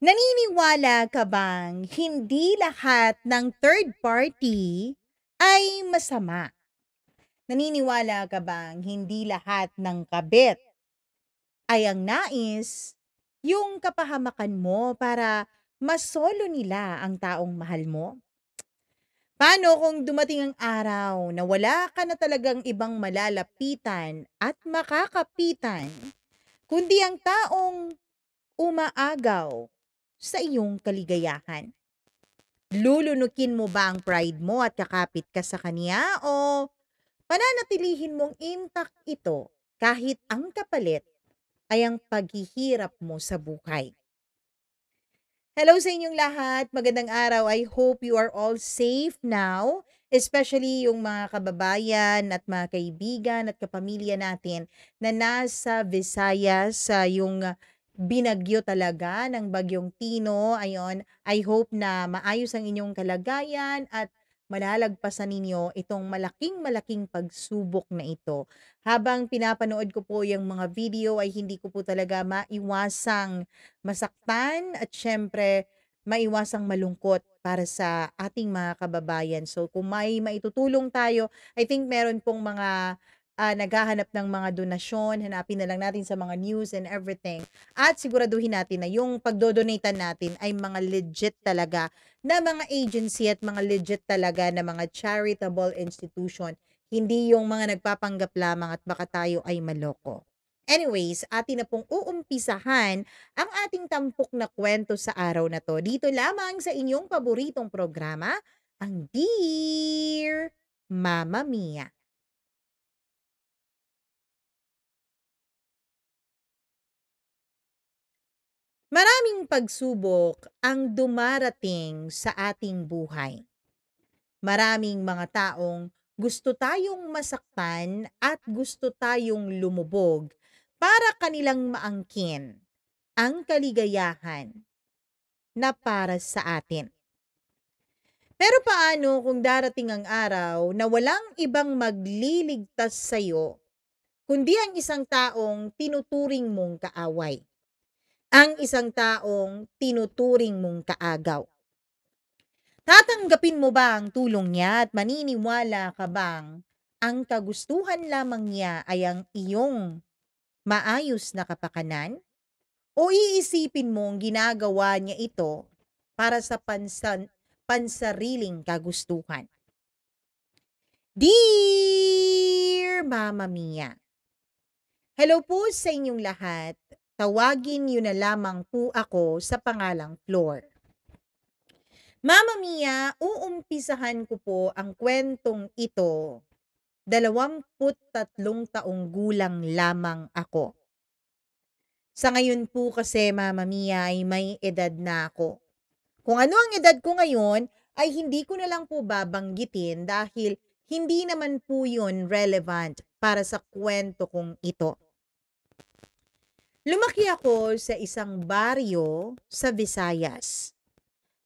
Naniniwala ka bang hindi lahat ng third party ay masama? Naniniwala ka bang hindi lahat ng kabit ay ang nais yung kapahamakan mo para masolo nila ang taong mahal mo? Paano kung dumating ang araw na wala ka na talagang ibang malalapitan at makakapitan, kundi ang taong umaagaw sa iyong kaligayahan? Lulunukin mo ba ang pride mo at kakapit ka sa kanya o pananatilihin mong intact ito kahit ang kapalit ay ang paghihirap mo sa buhay? Hello sa inyong lahat. Magandang araw. I hope you are all safe now, especially yung mga kababayan at mga kaibigan at kapamilya natin na nasa Visayas sa yung binagyo talaga ng Bagyong Tino. Ayon, I hope na maayos ang inyong kalagayan at malalagpasan ninyo itong malaking pagsubok na ito. Habang pinapanood ko po yung mga video ay hindi ko po talaga maiwasang masaktan at syempre maiwasang malungkot para sa ating mga kababayan. So kung may maitutulong tayo, I think meron pong mga naghahanap ng mga donasyon, hanapin na lang natin sa mga news and everything. At siguraduhin natin na yung pagdodonatan natin ay mga legit talaga na mga agency at mga legit talaga na mga charitable institution. Hindi yung mga nagpapanggap lamang at baka tayo ay maloko. Anyways, atin na pong uumpisahan ang ating tampok na kwento sa araw na to. Dito lamang sa inyong paboritong programa, ang Dear Mama Mia. Maraming pagsubok ang dumarating sa ating buhay. Maraming mga taong gusto tayong masaktan at gusto tayong lumubog para kanilang maangkin ang kaligayahan na para sa atin. Pero paano kung darating ang araw na walang ibang magliligtas sa'yo kundi ang isang taong tinuturing mong kaaway, ang isang taong tinuturing mong kaagaw? Tatanggapin mo ba ang tulong niya at maniniwala ka bang ang kagustuhan lamang niya ay ang iyong maayos na kapakanan? O iisipin mong ginagawa niya ito para sa pansariling kagustuhan? Dear Mama Mia, hello po sa inyong lahat. Tawagin niyo na lamang po ako sa pangalang Flor. Mama Mia, uumpisahan ko po ang kwentong ito. 23 taong gulang lamang ako. Sa ngayon po kasi, Mama Mia, ay may edad na ako. Kung ano ang edad ko ngayon, ay hindi ko na lang po babanggitin dahil hindi naman po yun relevant para sa kwento kong ito. Lumaki ako sa isang baryo sa Visayas.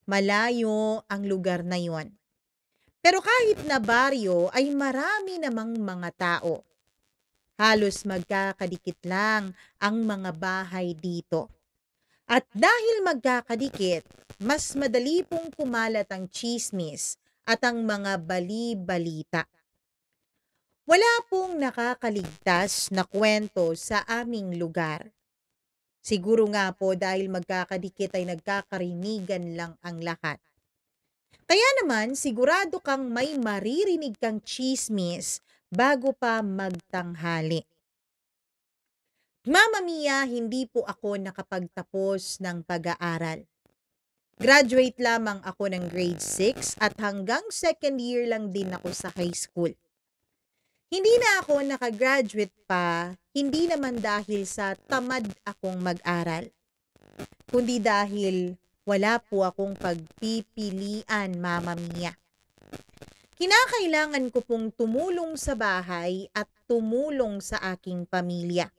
Malayo ang lugar na yon. Pero kahit na baryo ay marami namang mga tao. Halos magkakadikit lang ang mga bahay dito. At dahil magkakadikit, mas madali pong kumalat ang tsismis at ang mga bali-balita. Wala pong nakakaligtas na kwento sa aming lugar. Siguro nga po dahil magkakadikit ay nagkakarinigan lang ang lahat. Kaya naman sigurado kang may maririnig kang tsismis bago pa magtanghali. Mama Mia, hindi po ako nakapagtapos ng pag-aaral. Graduate lamang ako ng grade 6 at hanggang second year lang din ako sa high school. Hindi na ako nakagraduate pa, hindi naman dahil sa tamad akong mag-aral, kundi dahil wala po akong pagpipilian, Mama Mia. Kinakailangan ko pong tumulong sa bahay at tumulong sa aking pamilya.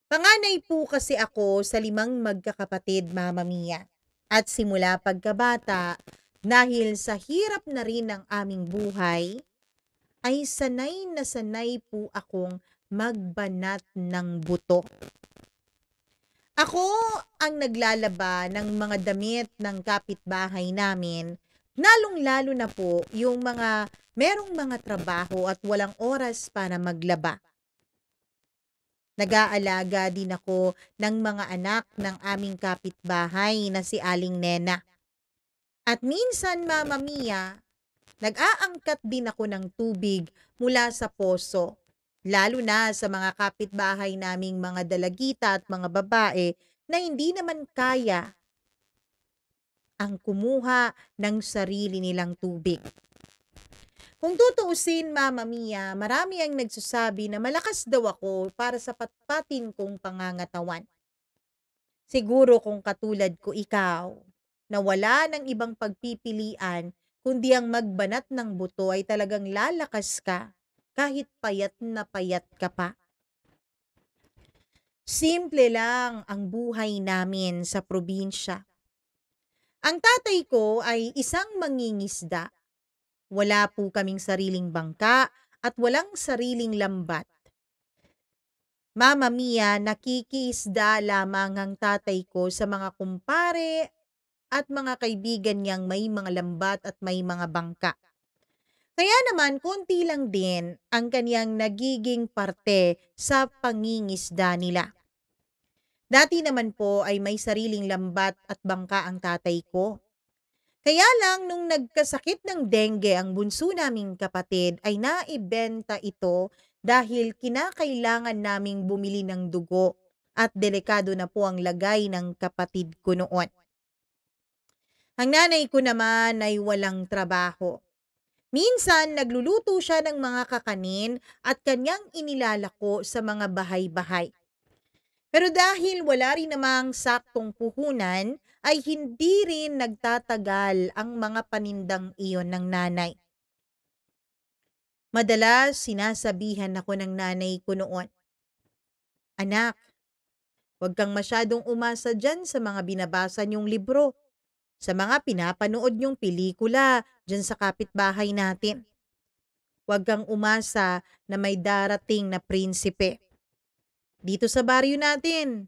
Panganay po kasi ako sa 5 magkakapatid, Mama Mia. At simula pagkabata, dahil sa hirap na rin ng aming buhay, ay sanay na sanay po akong magbanat ng buto. Ako ang naglalaba ng mga damit ng kapitbahay namin, lalong-lalo na po yung mga merong mga trabaho at walang oras para maglaba. Nag-aalaga din ako ng mga anak ng aming kapitbahay na si Aling Nena. At minsan, Mama Mia, nag-aangkat din ako ng tubig mula sa poso, lalo na sa mga kapitbahay naming mga dalagita at mga babae na hindi naman kaya ang kumuha ng sarili nilang tubig. Kung tutuusin, Mama Mia, marami ang nagsasabi na malakas daw ako para sa patpatin kong pangangatawan. Siguro kung katulad ko ikaw, na wala ng ibang pagpipilian kundi ang magbanat ng buto ay talagang lalakas ka kahit payat ka pa. Simple lang ang buhay namin sa probinsya. Ang tatay ko ay isang mangingisda. Wala po kaming sariling bangka at walang sariling lambat. Mama Mia, nakikiisda lamang ang tatay ko sa mga kumpare at mga kaibigan niyang may mga lambat at may mga bangka. Kaya naman, konti lang din ang kaniyang nagiging parte sa pangingisda nila. Dati naman po ay may sariling lambat at bangka ang tatay ko. Kaya lang nung nagkasakit ng dengue ang bunso naming kapatid ay naibenta ito dahil kinakailangan naming bumili ng dugo at delikado na po ang lagay ng kapatid ko noon. Ang nanay ko naman ay walang trabaho. Minsan nagluluto siya ng mga kakanin at kanyang inilalako sa mga bahay-bahay. Pero dahil wala rin namang saktong puhunan, ay hindi rin nagtatagal ang mga panindang iyon ng nanay. Madalas sinasabihan ako ng nanay ko noon, "Anak, huwag kang masyadong umasa dyan sa mga binabasa niyong libro, sa mga pinapanood niyong pelikula dyan sa kapitbahay natin. Huwag kang umasa na may darating na prinsipe. Dito sa baryo natin,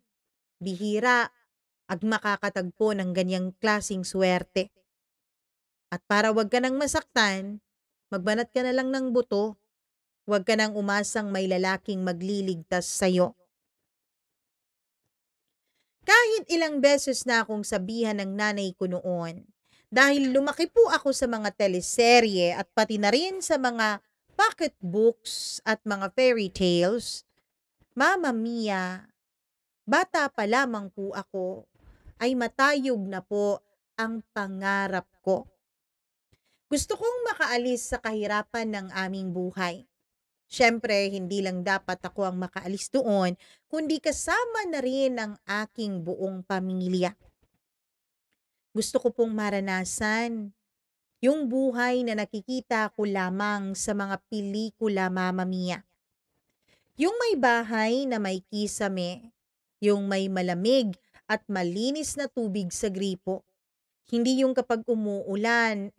bihira ang makakatagpo ng ganyang klasing swerte. At para wag ka nang masaktan, magbanat ka na lang ng buto. Huwag ka nang umasang may lalaking magliligtas sa'yo." Kahit ilang beses na akong sabihan ng nanay ko noon, dahil lumaki po ako sa mga teleserye at pati na rin sa mga pocketbooks at mga fairy tales, Mama Mia, bata pa lamang po ako, ay matayog na po ang pangarap ko. Gusto kong makaalis sa kahirapan ng aming buhay. Siyempre, hindi lang dapat ako ang makaalis doon, kundi kasama na rin ang aking buong pamilya. Gusto ko pong maranasan yung buhay na nakikita ko lamang sa mga pelikula, Mama Mia. Yung may bahay na may kisame, yung may malamig at malinis na tubig sa gripo. Hindi yung kapag umuulan,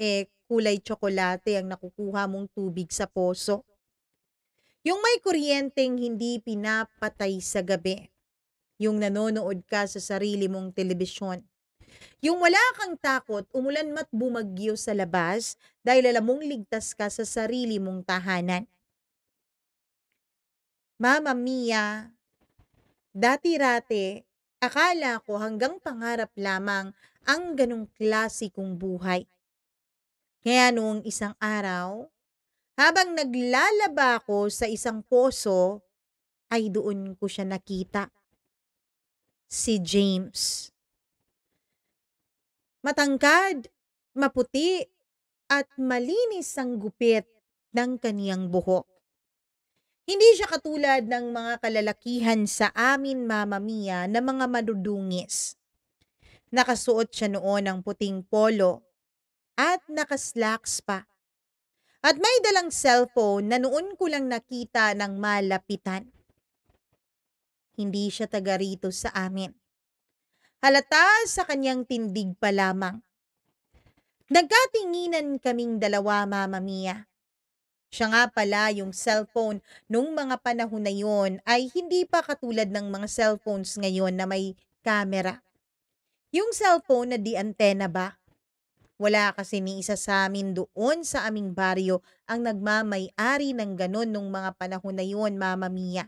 kulay tsokolate ang nakukuha mong tubig sa poso. Yung may kuryenteng hindi pinapatay sa gabi. Yung nanonood ka sa sarili mong telebisyon. Yung wala kang takot, umulan mat bumagyo sa labas dahil alam mong ligtas ka sa sarili mong tahanan. Mama Mia, dati-rate, akala ko hanggang pangarap lamang ang ganong klase kong buhay. Kaya noong isang araw, habang naglalaba ako sa isang poso, ay doon ko siya nakita. Si James. Matangkad, maputi, at malinis ang gupit ng kaniyang buhok. Hindi siya katulad ng mga kalalakihan sa amin, Mama Mia, na mga madudungis. Nakasuot siya noon ng puting polo at nakaslacks pa. At may dalang cellphone na noon ko lang nakita ng malapitan. Hindi siya taga rito sa amin. Halata sa kanyang tindig pa lamang. Nagkatinginan kaming dalawa, Mama Mia. Siya nga pala yung cellphone nung mga panahon na yon ay hindi pa katulad ng mga cellphones ngayon na may camera. Yung cellphone na di antena ba? Wala kasi ni isa sa amin doon sa aming baryo ang nagmamay-ari ng ganon nung mga panahon na yun, Mama Mia.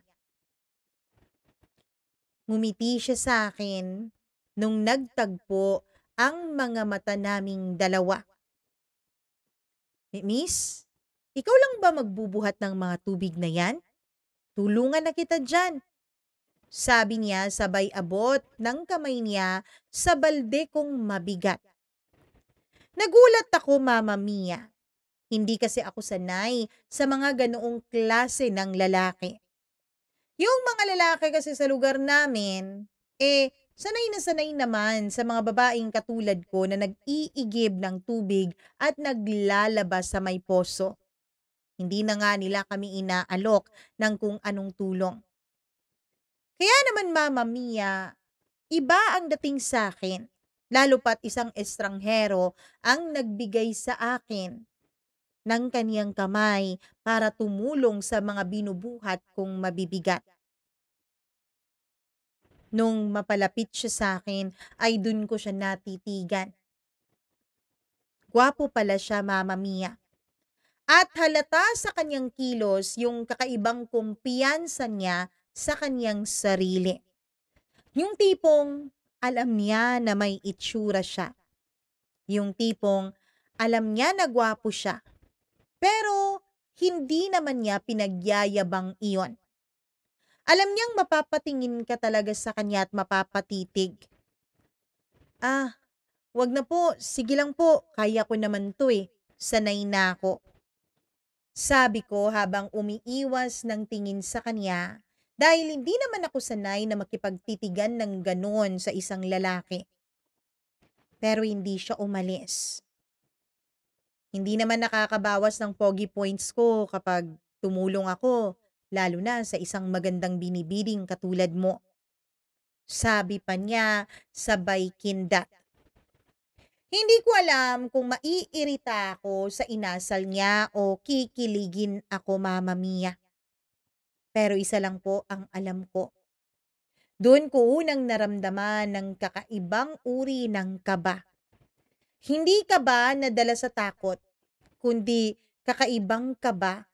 Ngumiti siya sa akin nung nagtagpo ang mga mata naming dalawa. Miss, ikaw lang ba magbubuhat ng mga tubig na yan? Tulungan na kita dyan. Sabi niya sabay abot ng kamay niya sa balde kong mabigat. Nagulat ako, Mama Mia. Hindi kasi ako sanay sa mga ganoong klase ng lalaki. Yung mga lalaki kasi sa lugar namin, sanay na sanay naman sa mga babaeng katulad ko na nag-iigib ng tubig at naglalabas sa may poso. Hindi na nga nila kami inaalok ng kung anong tulong. Kaya naman, Mama Mia, iba ang dating sa akin. Lalo pat isang estranghero ang nagbigay sa akin ng kaniyang kamay para tumulong sa mga binubuhat kong mabibigat. Nung mapalapit siya sa akin, ay dun ko siya natitigan. Gwapo pala siya, Mama Mia. At halata sa kanyang kilos yung kakaibang kumpiyansa niya sa kanyang sarili. Yung tipong alam niya na may itsura siya. Yung tipong alam niya na gwapo siya. Pero hindi naman niya pinagyayabang iyon. Alam niyang mapapatingin ka talaga sa kanya at mapapatitig. Ah, wag na po, sige lang po, kaya ko naman to eh. Sanay na ako. Sabi ko habang umiiwas ng tingin sa kanya dahil hindi naman ako sanay na makipagtitigan ng ganon sa isang lalaki. Pero hindi siya umalis. Hindi naman nakakabawas ng pogi points ko kapag tumulong ako, lalo na sa isang magandang binibining katulad mo. Sabi pa niya sabay kindat. Hindi ko alam kung maiirita ako sa inasal niya o kikiligin ako, Mama Mia. Pero isa lang po ang alam ko. Doon ko unang naramdaman ng kakaibang uri ng kaba. Hindi kaba na dala sa takot, kundi kakaibang kaba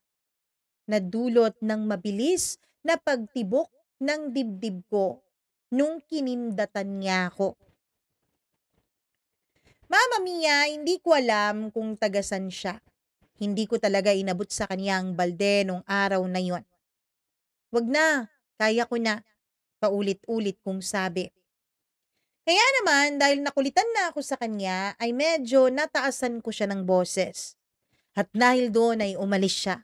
na dulot ng mabilis na pagtibok ng dibdib ko nung kinindatan niya ako. Mama Mia, hindi ko alam kung tagasan siya. Hindi ko talaga inabot sa kanya ang balde nung araw na yon. Wag na, kaya ko na, paulit-ulit kong sabi. Kaya naman, dahil nakulitan na ako sa kanya, ay medyo nataasan ko siya ng boses. At dahil doon ay umalis siya.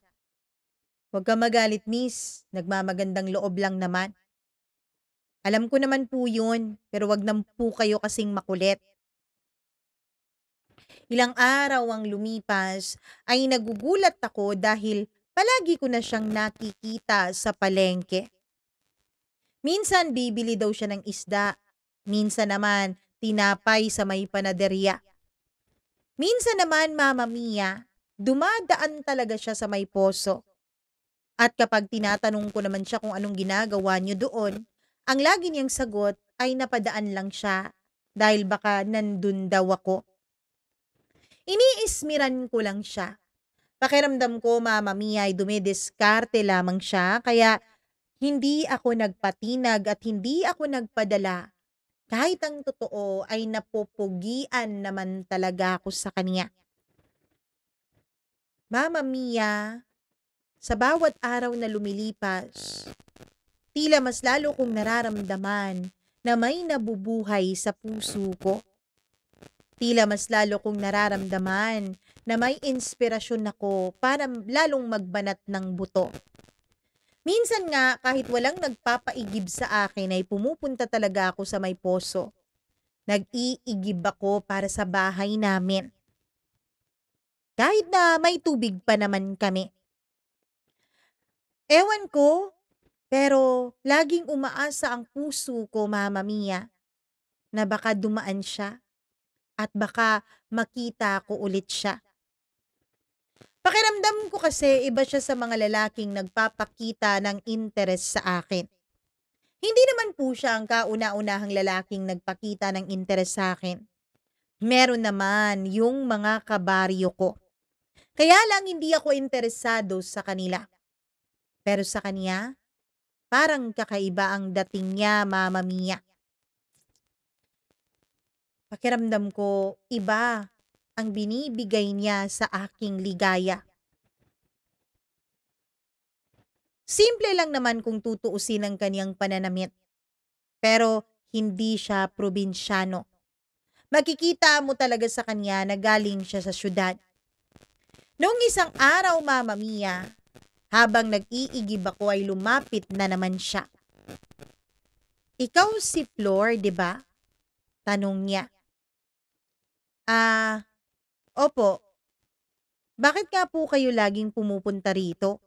Huwag ka magalit, miss. Nagmamagandang loob lang naman. Alam ko naman po yun, pero wag na po kayo kasing makulit. Ilang araw ang lumipas ay nagugulat ako dahil palagi ko na siyang nakikita sa palengke. Minsan bibili daw siya ng isda, minsan naman tinapay sa may panaderya. Minsan naman, Mama Mia, dumadaan talaga siya sa may poso. At kapag tinatanong ko naman siya kung anong ginagawa niyo doon, ang lagi niyang sagot ay napadaan lang siya dahil baka nandun daw ako. Iniismiran ko lang siya. Pakiramdam ko, Mama Mia, ay dumidiskarte lamang siya kaya hindi ako nagpatinag at hindi ako nagpadala. Kahit ang totoo ay napupugian naman talaga ako sa kanya. Mama Mia, sa bawat araw na lumilipas, tila mas lalo kong nararamdaman na may nabubuhay sa puso ko. Tila mas lalo kong nararamdaman na may inspirasyon ako para lalong magbanat ng buto. Minsan nga kahit walang nagpapaigib sa akin ay pumupunta talaga ako sa may poso. Nag-iigib ako para sa bahay namin. Kahit na may tubig pa naman kami. Ewan ko, pero laging umaasa ang puso ko, Mama Mia, na baka dumaan siya at baka makita ko ulit siya. Pakiramdam ko kasi iba siya sa mga lalaking nagpapakita ng interes sa akin. Hindi naman po siya ang kauna-unahang lalaking nagpakita ng interes sa akin. Meron naman yung mga kabaryo ko. Kaya lang hindi ako interesado sa kanila. Pero sa kanya, parang kakaiba ang dating niya, Mama Mia. Pakiramdam ko, iba ang binibigay niya sa aking ligaya. Simple lang naman kung tutuusin ang kaniyang pananamit. Pero hindi siya probinsyano. Makikita mo talaga sa kanya na galing siya sa syudad. Noong isang araw, Mama Mia, habang nag-iigib ako ay lumapit na naman siya. Ikaw si Flor, di ba? Tanong niya. Ah, opo. Bakit nga po kayo laging pumupunta rito?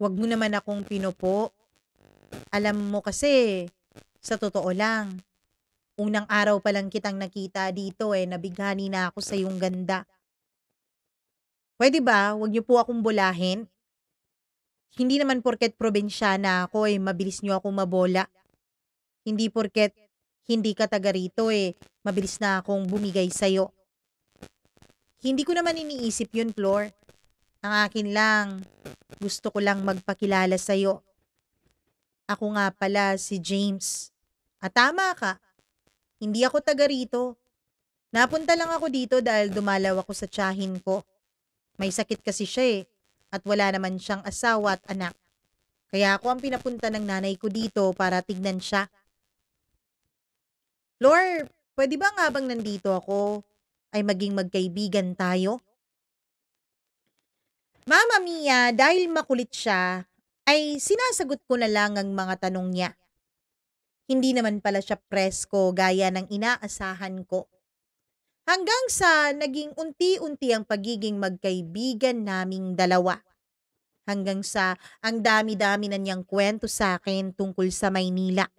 Huwag mo naman akong pinupo. Alam mo kasi, sa totoo lang, unang araw pa lang kitang nakita dito nabighani na ako sa iyong ganda. Pwede ba, huwag niyo po akong bulahin? Hindi naman porket probinsyana ako mabilis niyo akong mabola. Hindi porket hindi ka taga rito mabilis na akong bumigay sa'yo. Hindi ko naman iniisip yun, Flor. Ang akin lang, gusto ko lang magpakilala sa'yo. Ako nga pala si James. At tama ka, hindi ako taga rito. Napunta lang ako dito dahil dumalaw ako sa tiyahin ko. May sakit kasi siya at wala naman siyang asawa at anak. Kaya ako ang pinapunta ng nanay ko dito para tignan siya. Lord, pwede ba nga bang nandito ako ay maging magkaibigan tayo? Mama Mia, dahil makulit siya, ay sinasagot ko na lang ang mga tanong niya. Hindi naman pala siya presko gaya ng inaasahan ko. Hanggang sa naging unti-unti ang pagiging magkaibigan naming dalawa. Hanggang sa ang dami-dami na niyang kwento sa akin tungkol sa Maynila.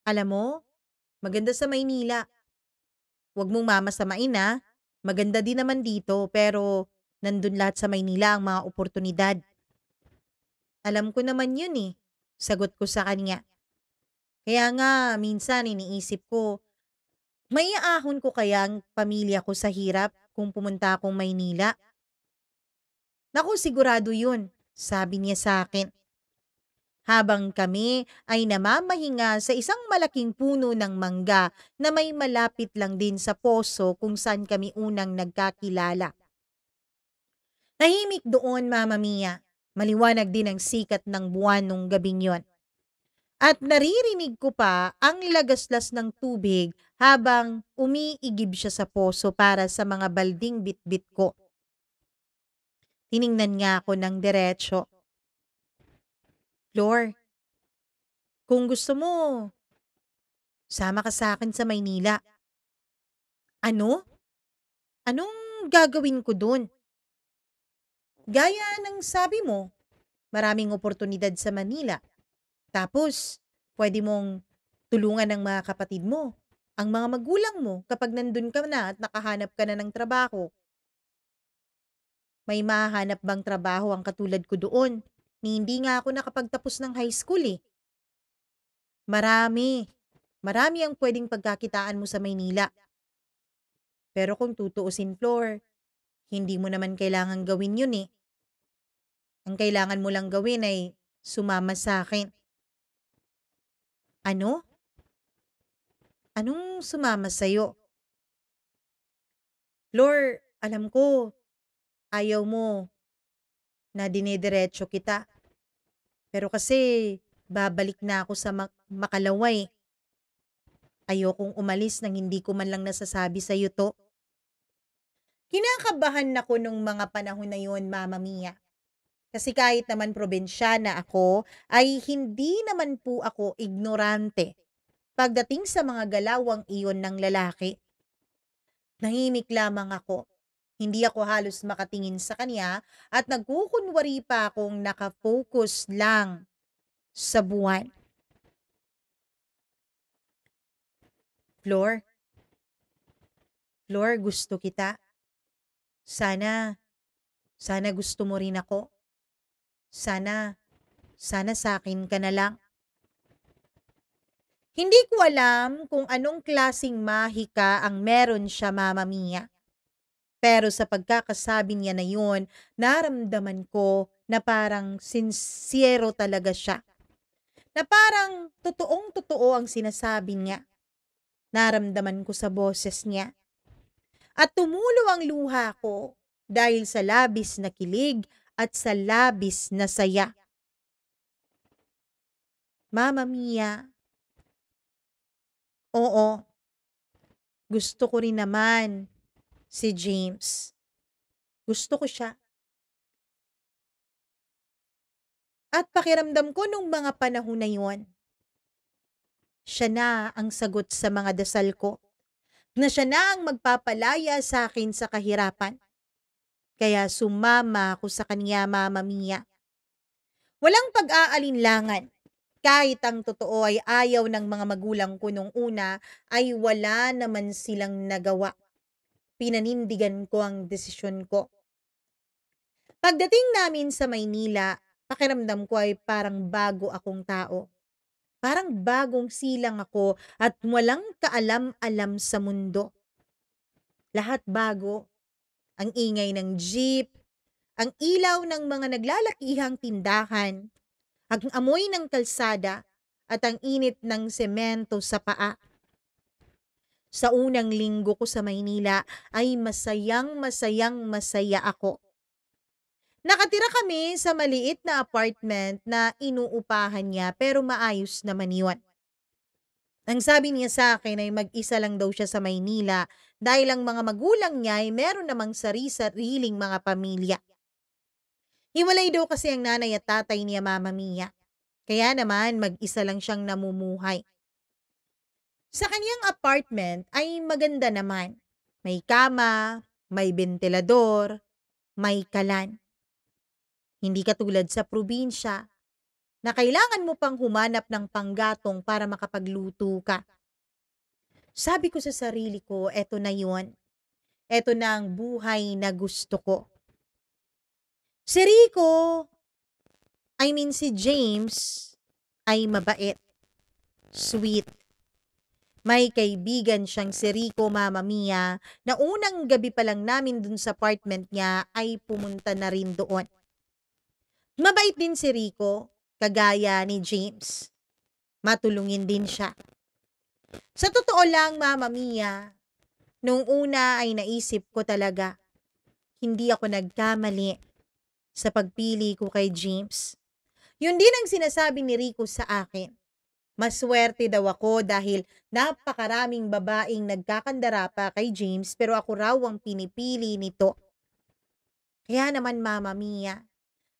Alam mo, maganda sa Maynila. Huwag mong mamasamain maganda din naman dito pero nandun lahat sa Maynila ang mga oportunidad. Alam ko naman yun sagot ko sa kanya. Kaya nga minsan iniisip ko, may aahon ko kaya ang pamilya ko sa hirap kung pumunta akong Maynila? Naku, sigurado yun, sabi niya sa akin. Habang kami ay namamahinga sa isang malaking puno ng mangga na may malapit lang din sa poso kung saan kami unang nagkakilala. Tahimik doon, Mama Mia. Maliwanag din ang sikat ng buwan nung gabing yon. At naririnig ko pa ang lagaslas ng tubig habang umiigib siya sa poso para sa mga balding bitbit ko. Tiningnan nga ako ng diretso. Flor, kung gusto mo, sama ka sa akin sa Maynila. Ano? Anong gagawin ko dun? Gaya ng sabi mo, maraming oportunidad sa Manila. Tapos, pwede mong tulungan ng mga kapatid mo, ang mga magulang mo kapag nandun ka na at nakahanap ka na ng trabaho. May mahanap bang trabaho ang katulad ko doon? Ni hindi nga ako nakapagtapos ng high school Marami. Marami ang pwedeng pagkakitaan mo sa Maynila. Pero kung tutuusin, Floor, hindi mo naman kailangan gawin yun Ang kailangan mo lang gawin ay sumama sa akin. Ano? Anong sumama sa'yo? Floor, alam ko, ayaw mo na dinediretso kita. Pero kasi, babalik na ako sa Makalaway. Ayokong umalis nang hindi ko man lang nasasabi sa'yo to. Kinakabahan ako nung mga panahon na yun, Mama Mia. Kasi kahit naman probinsyana ako, ay hindi naman po ako ignorante pagdating sa mga galawang iyon ng lalaki. Nahimik lamang ako. Hindi ako halos makatingin sa kanya at nagkukunwari pa akong nakafocus lang sa buwan. Floor, Floor, gusto kita. Sana, sana gusto mo rin ako. Sana, sana sa akin ka na lang. Hindi ko alam kung anong klasing mahika ang meron siya, Mama Mia. Pero sa pagkakasabi niya na yun, naramdaman ko na parang sincero talaga siya. Na parang totoong-totoo ang sinasabi niya. Naramdaman ko sa boses niya. At tumulo ang luha ko dahil sa labis na kilig at sa labis na saya. Mama Mia, oo, gusto ko rin naman si James. Gusto ko siya. At pakiramdam ko nung mga panahon na yun, siya na ang sagot sa mga dasal ko, na siya na ang magpapalaya sa akin sa kahirapan. Kaya sumama ako sa kanya, Mama Mia. Walang pag-aalinlangan. Kahit ang totoo ay ayaw ng mga magulang ko nung una, ay wala naman silang nagawa. Pinanindigan ko ang desisyon ko. Pagdating namin sa Maynila, pakiramdam ko ay parang bago akong tao. Parang bagong silang ako at walang kaalam-alam sa mundo. Lahat bago. Ang ingay ng jeep, ang ilaw ng mga naglalakihang tindahan, ang amoy ng kalsada, at ang init ng semento sa paa. Sa unang linggo ko sa Maynila ay masaya ako. Nakatira kami sa maliit na apartment na inuupahan niya pero maayos naman yun. Ang sabi niya sa akin ay mag-isa lang daw siya sa Maynila dahil ang mga magulang niya ay meron namang sari-sariling mga pamilya. Hiwalay daw kasi ang nanay at tatay niya, Mama Mia. Kaya naman mag-isa lang siyang namumuhay. Sa kanyang apartment ay maganda naman. May kama, may bentilador, may kalan. Hindi katulad sa probinsya na kailangan mo pang humanap ng panggatong para makapagluto ka. Sabi ko sa sarili ko, eto na yun. Eto na ang buhay na gusto ko. Si Rico, si James, ay mabait, sweet. May kaibigan siyang si Rico, Mama Mia, na unang gabi pa lang namin dun sa apartment niya ay pumunta na rin doon. Mabait din si Rico, kagaya ni James. Matulungin din siya. Sa totoo lang, Mama Mia, nung una ay naisip ko talaga, hindi ako nagkamali sa pagpili ko kay James. Yun din ang sinasabi ni Rico sa akin. Maswerte daw ako dahil napakaraming babaeng nagkakandara pa kay James pero ako raw ang pinipili nito. Kaya naman, Mama Mia,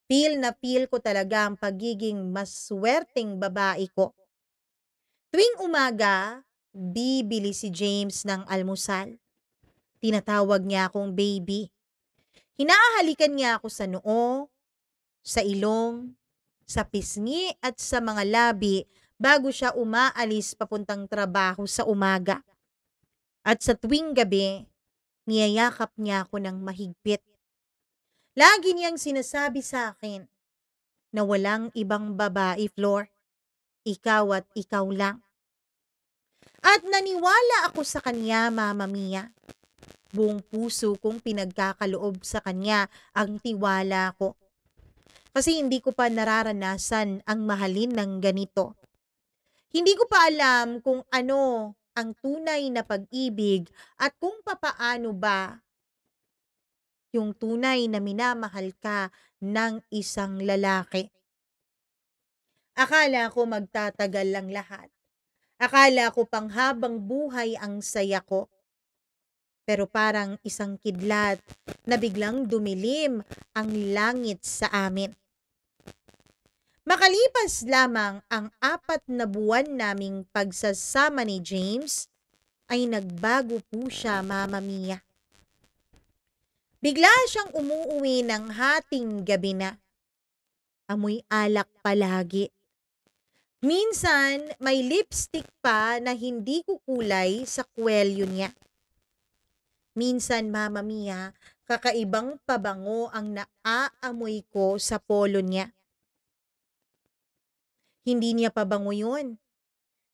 feel na feel ko talaga ang pagiging maswerteng babae ko. Tuwing umaga, bibili si James ng almusal. Tinatawag niya akong baby. Hinahalikan niya ako sa noo, sa ilong, sa pisngi at sa mga labi bago siya umaalis papuntang trabaho sa umaga. At sa tuwing gabi, niyayakap niya ako ng mahigpit. Lagi niyang sinasabi sa akin na walang ibang babae, Flor. Ikaw at ikaw lang. At naniwala ako sa kanya, Mama Mia. Buong puso kong pinagkakaloob sa kanya ang tiwala ko. Kasi hindi ko pa nararanasan ang mahalin ng ganito. Hindi ko pa alam kung ano ang tunay na pag-ibig at kung papaano ba yung tunay na minamahal ka ng isang lalaki. Akala ko magtatagal lang lahat. Akala ko pang habang buhay ang saya ko. Pero parang isang kidlat na biglang dumilim ang langit sa amin. Makalipas lamang ang 4 na buwan naming pagsasama ni James, ay nagbago po siya, Mama Mia. Bigla siyang umuuwi ng hating gabi na. Amoy alak palagi. Minsan, may lipstick pa na hindi kukulay sa kwelyo niya. Minsan, Mama Mia, kakaibang pabango ang naaamoy ko sa polo niya. Hindi niya pabango yun.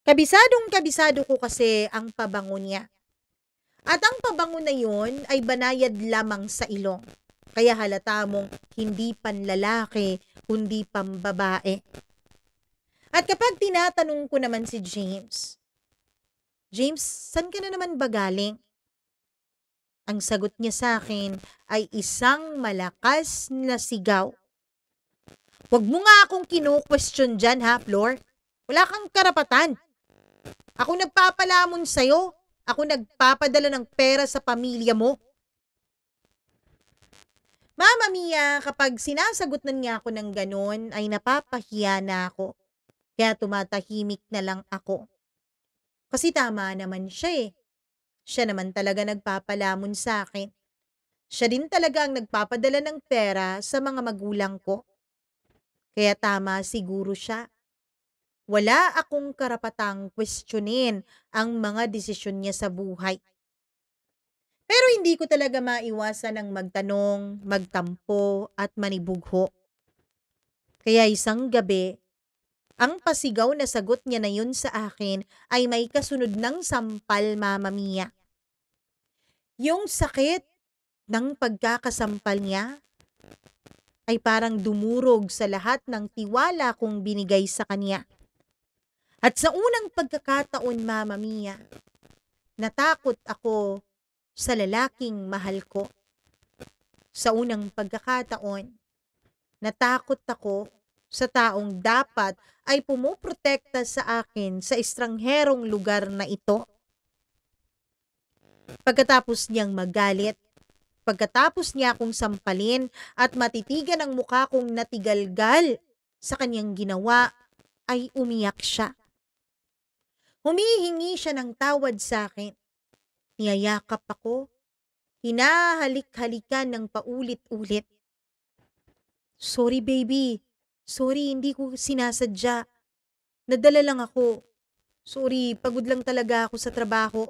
Kabisadong-kabisado ko kasi ang pabango niya. At ang pabango na yun ay banayad lamang sa ilong. Kaya halata mong hindi panlalaki, kundi pambabae. At kapag tinatanong ko naman si James, James, saan ka na naman ba galing? Ang sagot niya sa akin ay isang malakas na sigaw. Huwag mo nga akong kinu-question dyan ha, Flor. Wala kang karapatan. Ako nagpapalamon sa'yo. Ako nagpapadala ng pera sa pamilya mo. Mama Mia, kapag sinasagot na niya ako ng ganun, ay napapahiya na ako. Kaya tumatahimik na lang ako. Kasi tama naman siya eh. Siya naman talaga nagpapalamon sa akin. Siya din talaga ang nagpapadala ng pera sa mga magulang ko. Kaya tama siguro siya. Wala akong karapatang questionin ang mga desisyon niya sa buhay. Pero hindi ko talaga maiwasan ang magtanong, magtampo at manibugho. Kaya isang gabi, ang pasigaw na sagot niya na yun sa akin ay may kasunod ng sampal, Mama Mia. Yung sakit ng pagkakasampal niya ay parang dumurog sa lahat ng tiwala kong binigay sa kanya. At sa unang pagkakataon, Mama Mia, natakot ako sa lalaking mahal ko. Sa unang pagkakataon, natakot ako sa taong dapat ay pumuprotekta sa akin sa estrangherong lugar na ito. Pagkatapos niyang magalit, pagkatapos niya akong sampalin at matitigan ang mukha kong natigalgal sa kanyang ginawa, ay umiyak siya. Humihingi siya ng tawad sa akin. Niyayakap ako. Hinahalik-halikan ng paulit-ulit. Sorry baby. Sorry, hindi ko sinasadya. Nadala lang ako. Sorry, pagod lang talaga ako sa trabaho.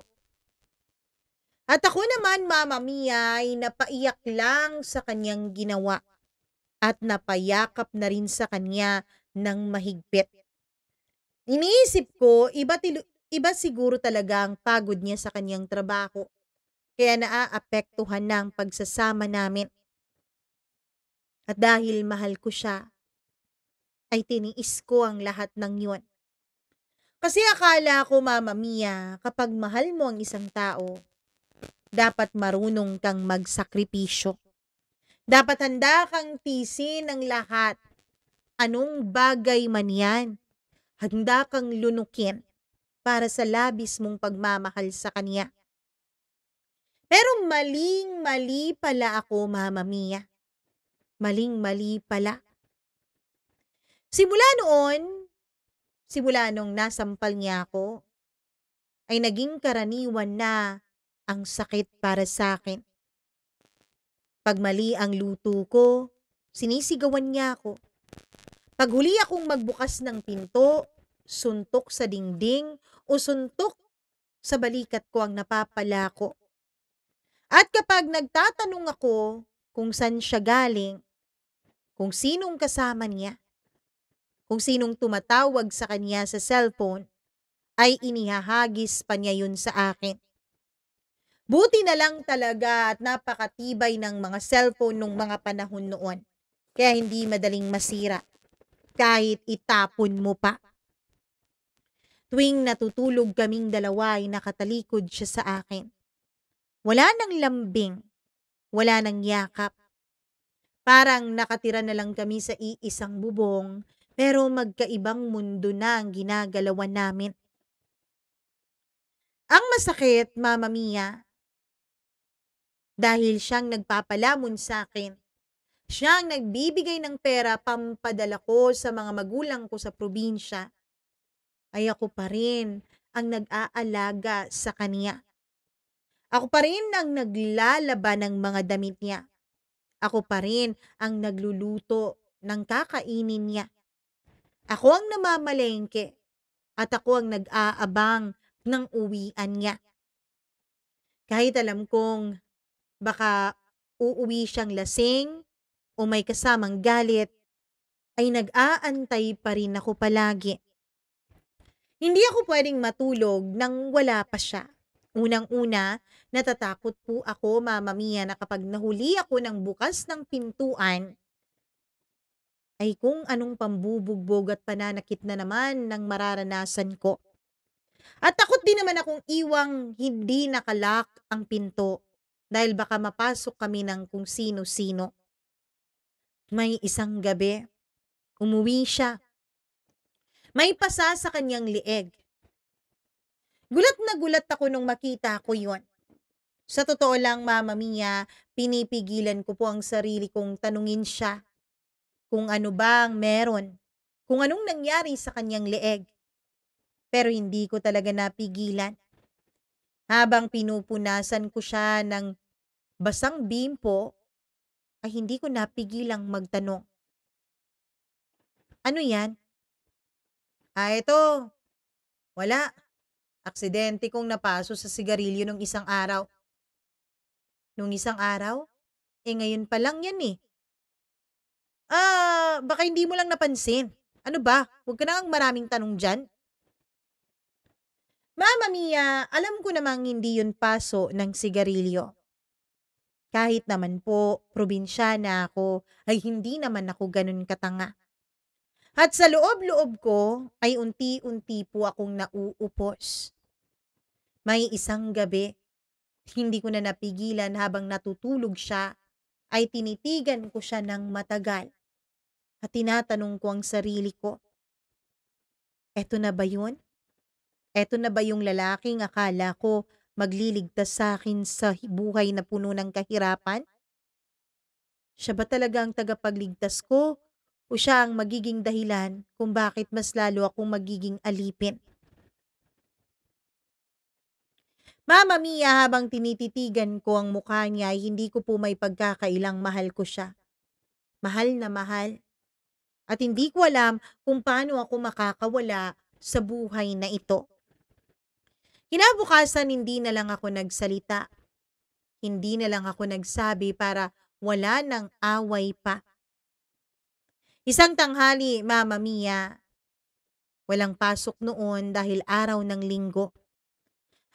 At ako naman, Mama Mia, ay napaiyak lang sa kanyang ginawa. At napayakap na rin sa kanya ng mahigpit. Iniisip ko, iba siguro talaga ang pagod niya sa kanyang trabaho. Kaya naaapektuhan na ang pagsasama namin. At dahil mahal ko siya, ay tiniis ko ang lahat ng yun. Kasi akala ko, Mama Mia, kapag mahal mo ang isang tao, dapat marunong kang magsakripisyo. Dapat handa kang tiisin ang lahat. Anong bagay man yan, handa kang lunukin para sa labis mong pagmamahal sa kanya. Pero maling-mali pala ako, Mama Mia. Maling-mali pala. Simula nung nasampal niya ako, ay naging karaniwan na ang sakit para sa akin. Pag mali ang luto ko, sinisigawan niya ako. Pag huli akong magbukas ng pinto, suntok sa dingding o suntok sa balikat ko ang napapala ko. At kapag nagtatanong ako kung saan siya galing, kung sinong kasama niya, kung sinong tumatawag sa kanya sa cellphone, ay inihahagis pa niya yun sa akin. Buti na lang talaga at napakatibay ng mga cellphone nung mga panahon noon. Kaya hindi madaling masira. Kahit itapon mo pa. Tuwing natutulog kaming dalawa ay nakatalikod siya sa akin. Wala nang lambing. Wala nang yakap. Parang nakatira na lang kami sa iisang bubong, pero magkaibang mundo na ang ginagalawan namin. Ang masakit, Mama Mia, dahil siyang nagpapalamon sa akin. Siyang nagbibigay ng pera pampadala ko sa mga magulang ko sa probinsya. Ay ako pa rin ang nag-aalaga sa kanya. Ako pa rin ang naglalaba ng mga damit niya. Ako pa rin ang nagluluto ng kakainin niya. Ako ang namamalengke at ako ang nag-aabang ng uwian niya. Kahit alam kong baka uuwi siyang lasing o may kasamang galit, ay nag-aantay pa rin ako palagi. Hindi ako puwedeng matulog nang wala pa siya. Unang-una, natatakot po ako, Mama Mia, na kapag nahuli ako ng bukas ng pintuan, ay kung anong pambubugbog at pananakit na naman ng mararanasan ko. At takot din naman akong iwang hindi nakalock ang pinto dahil baka mapasok kami ng kung sino-sino. May isang gabi, umuwi siya. May pasa sa kanyang lieg. Gulat na gulat ako nung makita ko yon. Sa totoo lang, Mama Mia, pinipigilan ko po ang sarili kong tanungin siya kung ano bang meron, kung anong nangyari sa kanyang leeg. Pero hindi ko talaga napigilan. Habang pinupunasan ko siya ng basang bimpo, ay hindi ko napigilang magtanong, ano yan? Ito, wala. Aksidente kong napaso sa sigarilyo nung isang araw. Nung isang araw? Ngayon pa lang yan eh. Baka hindi mo lang napansin. Ano ba? Huwag ka na ngang maraming tanong dyan. Mama Mia, alam ko namang hindi yun paso ng sigarilyo. Kahit naman po, probinsyana ako, ay hindi naman ako ganun katanga. At sa loob-loob ko, ay unti-unti po akong nauupos. May isang gabi, hindi ko na napigilan habang natutulog siya, ay tinitigan ko siya ng matagal. At tinatanong ko ang sarili ko, eto na ba yun? Eto na ba yung lalaking akala ko magliligtas sa akin sa buhay na puno ng kahirapan? Siya ba talaga ang tagapagligtas ko? O siya ang magiging dahilan kung bakit mas lalo akong magiging alipin? Mama Mia, habang tinititigan ko ang mukha niya ay hindi ko po may pagkakailang mahal ko siya. Mahal na mahal. At hindi ko alam kung paano ako makakawala sa buhay na ito. Kinabukasan hindi na lang ako nagsalita. Hindi na lang ako nagsabi para wala ng away pa. Isang tanghali, Mama Mia, walang pasok noon dahil araw ng linggo.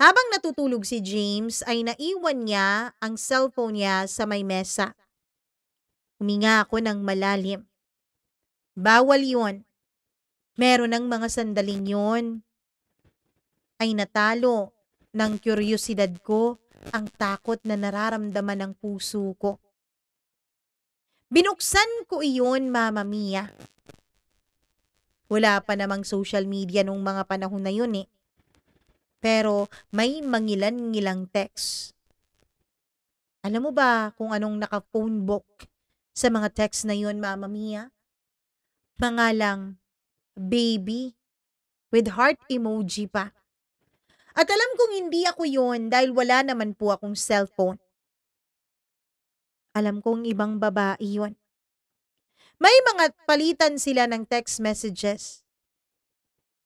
Habang natutulog si James ay naiwan niya ang cellphone niya sa may mesa. Huminga ako ng malalim. Bawal yon. Meron ng mga sandaling yon ay natalo ng kuryosidad ko ang takot na nararamdaman ng puso ko. Binuksan ko iyon, Mama Mia. Wala pa namang social media nung mga panahon na yun eh. Pero may mangilan-ngilang text. Alam mo ba kung anong naka-phone book sa mga text na yun, Mama Mia? Mga lang, baby, with heart emoji pa. At alam kong hindi ako yun dahil wala naman po akong cellphone. Alam kong ibang babae yun. May mga palitan sila ng text messages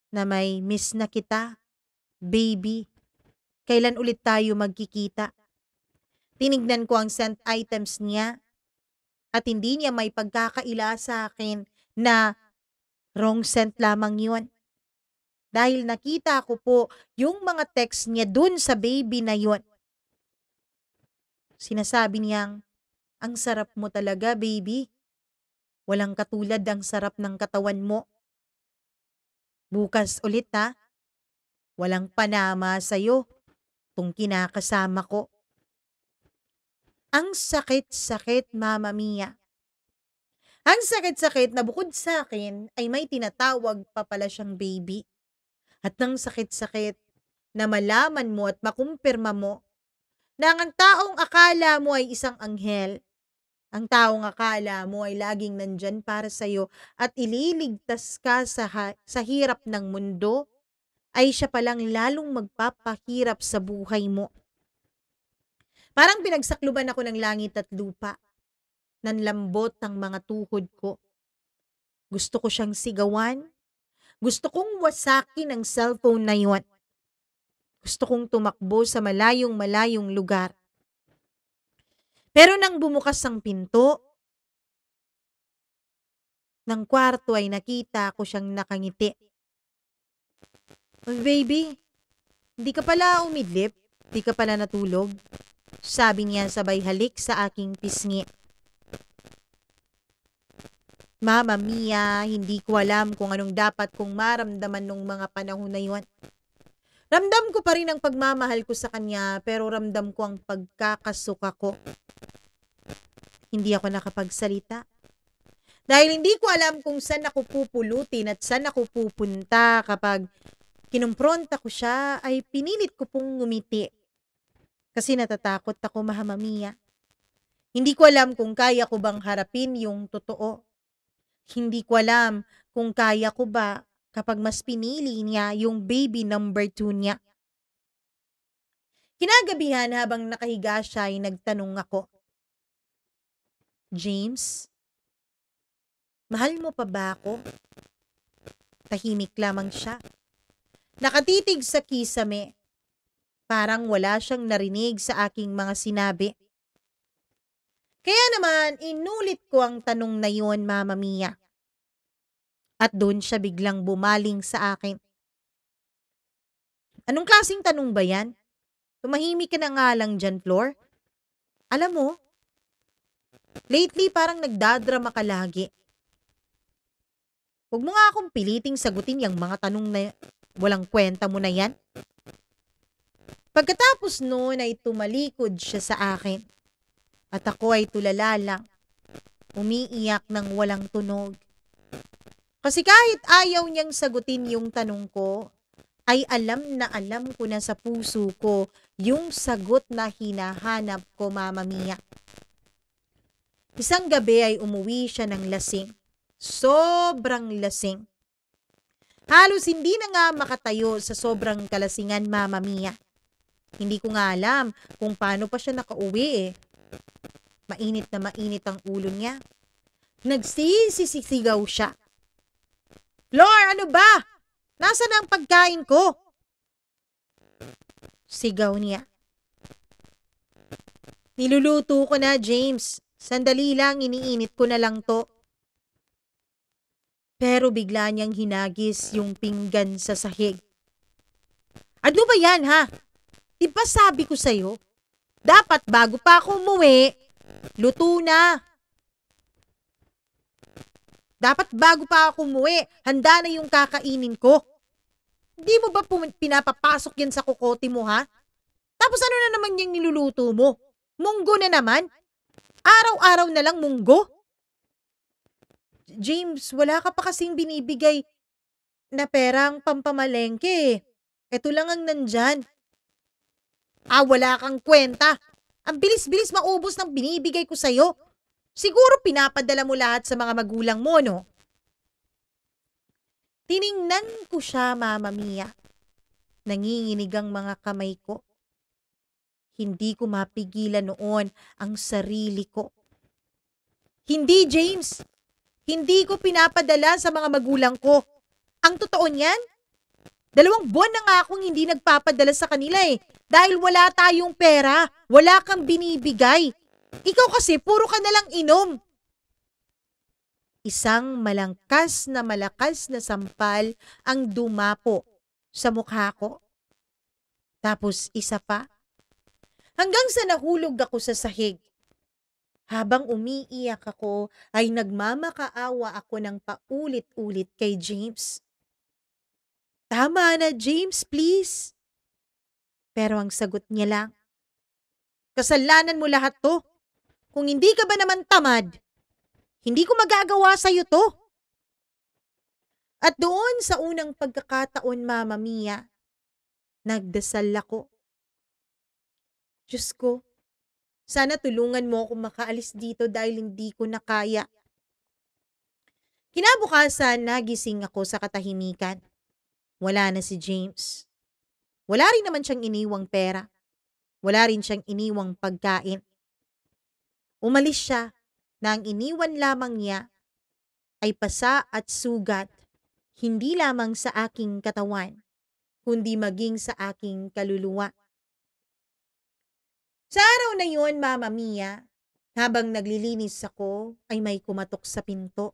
na may miss na kita, baby. Kailan ulit tayo magkikita? Tinignan ko ang sent items niya at hindi niya may pagkakaila sa akin na wrong sent lamang yun. Dahil nakita ko po yung mga text niya dun sa baby na yun. Sinasabi niyang, ang sarap mo talaga, baby. Walang katulad ang sarap ng katawan mo. Bukas ulit ha. Walang panama sa'yo. Tung kinakasama ko. Ang sakit-sakit, Mama Mia. Ang sakit-sakit na bukod sa akin ay may tinatawag pa pala siyang baby. At ang sakit-sakit na malaman mo at makumpirma mo na ang taong akala mo ay isang anghel, ang taong akala mo ay laging nandyan para sa'yo at ililigtas ka sa hirap ng mundo, ay siya palang lalong magpapahirap sa buhay mo. Parang pinagsakluban ako ng langit at lupa. Nanlambot ang mga tuhod ko. Gusto ko siyang sigawan. Gusto kong wasakin ang cellphone na yun. Gusto kong tumakbo sa malayong-malayong lugar. Pero nang bumukas ang pinto ng kwarto ay nakita ko siyang nakangiti. "Uy, baby, hindi ka pala umidlip? Di ka pala natulog?" Sabi niya sabay halik sa aking pisngi. Mama Mia, hindi ko alam kung anong dapat kong maramdaman nung mga panahon na yun. Ramdam ko pa rin ang pagmamahal ko sa kanya pero ramdam ko ang pagkakasuka ko. Hindi ako nakapagsalita. Dahil hindi ko alam kung saan ako pupulutin at saan ako pupunta kapag kinumpronta ko siya ay pinilit ko pong ngumiti. Kasi natatakot ako, Mama Mia. Hindi ko alam kung kaya ko bang harapin yung totoo. Hindi ko alam kung kaya ko ba kapag mas pinili niya yung baby number 2 niya. Kinagabihan habang nakahiga siya ay nagtanong ako, "James, mahal mo pa ba ako?" Tahimik lamang siya. Nakatitig sa kisame. Parang wala siyang narinig sa aking mga sinabi. Kaya naman, inulit ko ang tanong na yon, Mama Mia. At doon siya biglang bumaling sa akin. "Anong klaseng tanong ba yan? Tumahimik ka na nga lang dyan, Flor. Alam mo, lately parang nagdadrama ka lagi. Huwag mo nga akong piliting sagutin yung mga tanong na walang kwenta mo na yan." Pagkatapos noon ay tumalikod siya sa akin. At ako ay tulala lang, umiiyak ng walang tunog. Kasi kahit ayaw niyang sagutin yung tanong ko, ay alam na alam ko na sa puso ko yung sagot na hinahanap ko, Mama Mia. Isang gabi ay umuwi siya ng lasing. Sobrang lasing. Halos hindi na nga makatayo sa sobrang kalasingan, Mama Mia. Hindi ko nga alam kung paano pa siya nakauwi eh. Mainit na mainit ang ulo niya. Nagsisisigaw siya. "Flor, ano ba? Nasaan ang pagkain ko?" Sigaw niya. "Niluluto ko na, James. Sandali lang, iniinit ko na lang to." Pero bigla niyang hinagis yung pinggan sa sahig. "Ano ba yan, ha? Di ba sabi ko sa'yo? Dapat bago pa ako umuwi, luto na. Dapat bago pa ako umuwi, handa na yung kakainin ko. Hindi mo ba pinapapasok yan sa kokote mo, ha? Tapos ano na naman yung niluluto mo? Munggo na naman? Araw-araw na lang munggo?" "James, wala ka pa kasing binibigay na perang pampamalengke eh. Eto lang ang nandyan." Wala kang kwenta. Ang bilis-bilis maubos ng binibigay ko sa'yo. Siguro pinapadala mo lahat sa mga magulang mo, no?" Tiningnan ko siya, Mama Mia. Nanginginig ang mga kamay ko. Hindi ko mapigilan noon ang sarili ko. "Hindi, James. Hindi ko pinapadala sa mga magulang ko. Ang totoo niyan, 2 buwan na nga akong hindi nagpapadala sa kanila eh. Dahil wala tayong pera, wala kang binibigay. Ikaw kasi puro ka nalang inom." Isang malakas na sampal ang dumapo sa mukha ko. Tapos isa pa. Hanggang sa nahulog ako sa sahig. Habang umiiyak ako ay nagmamakaawa ako ng paulit-ulit kay James. "Tama na, James, please." Pero ang sagot niya lang, "Kasalanan mo lahat to. Kung hindi ka ba naman tamad, hindi ko magagawa sa'yo to." At doon sa unang pagkakataon, Mama Mia, nagdasal ako. "Diyos ko, sana tulungan mo akong makaalis dito dahil hindi ko na kaya." Kinabukasan, nagising ako sa katahimikan. Wala na si James. Wala rin naman siyang iniwang pera. Wala rin siyang iniwang pagkain. Umalis siya na ang iniwan lamang niya ay pasa at sugat, hindi lamang sa aking katawan, kundi maging sa aking kaluluwa. Sa araw na yun, Mama Mia, habang naglilinis ako ay may kumatok sa pinto.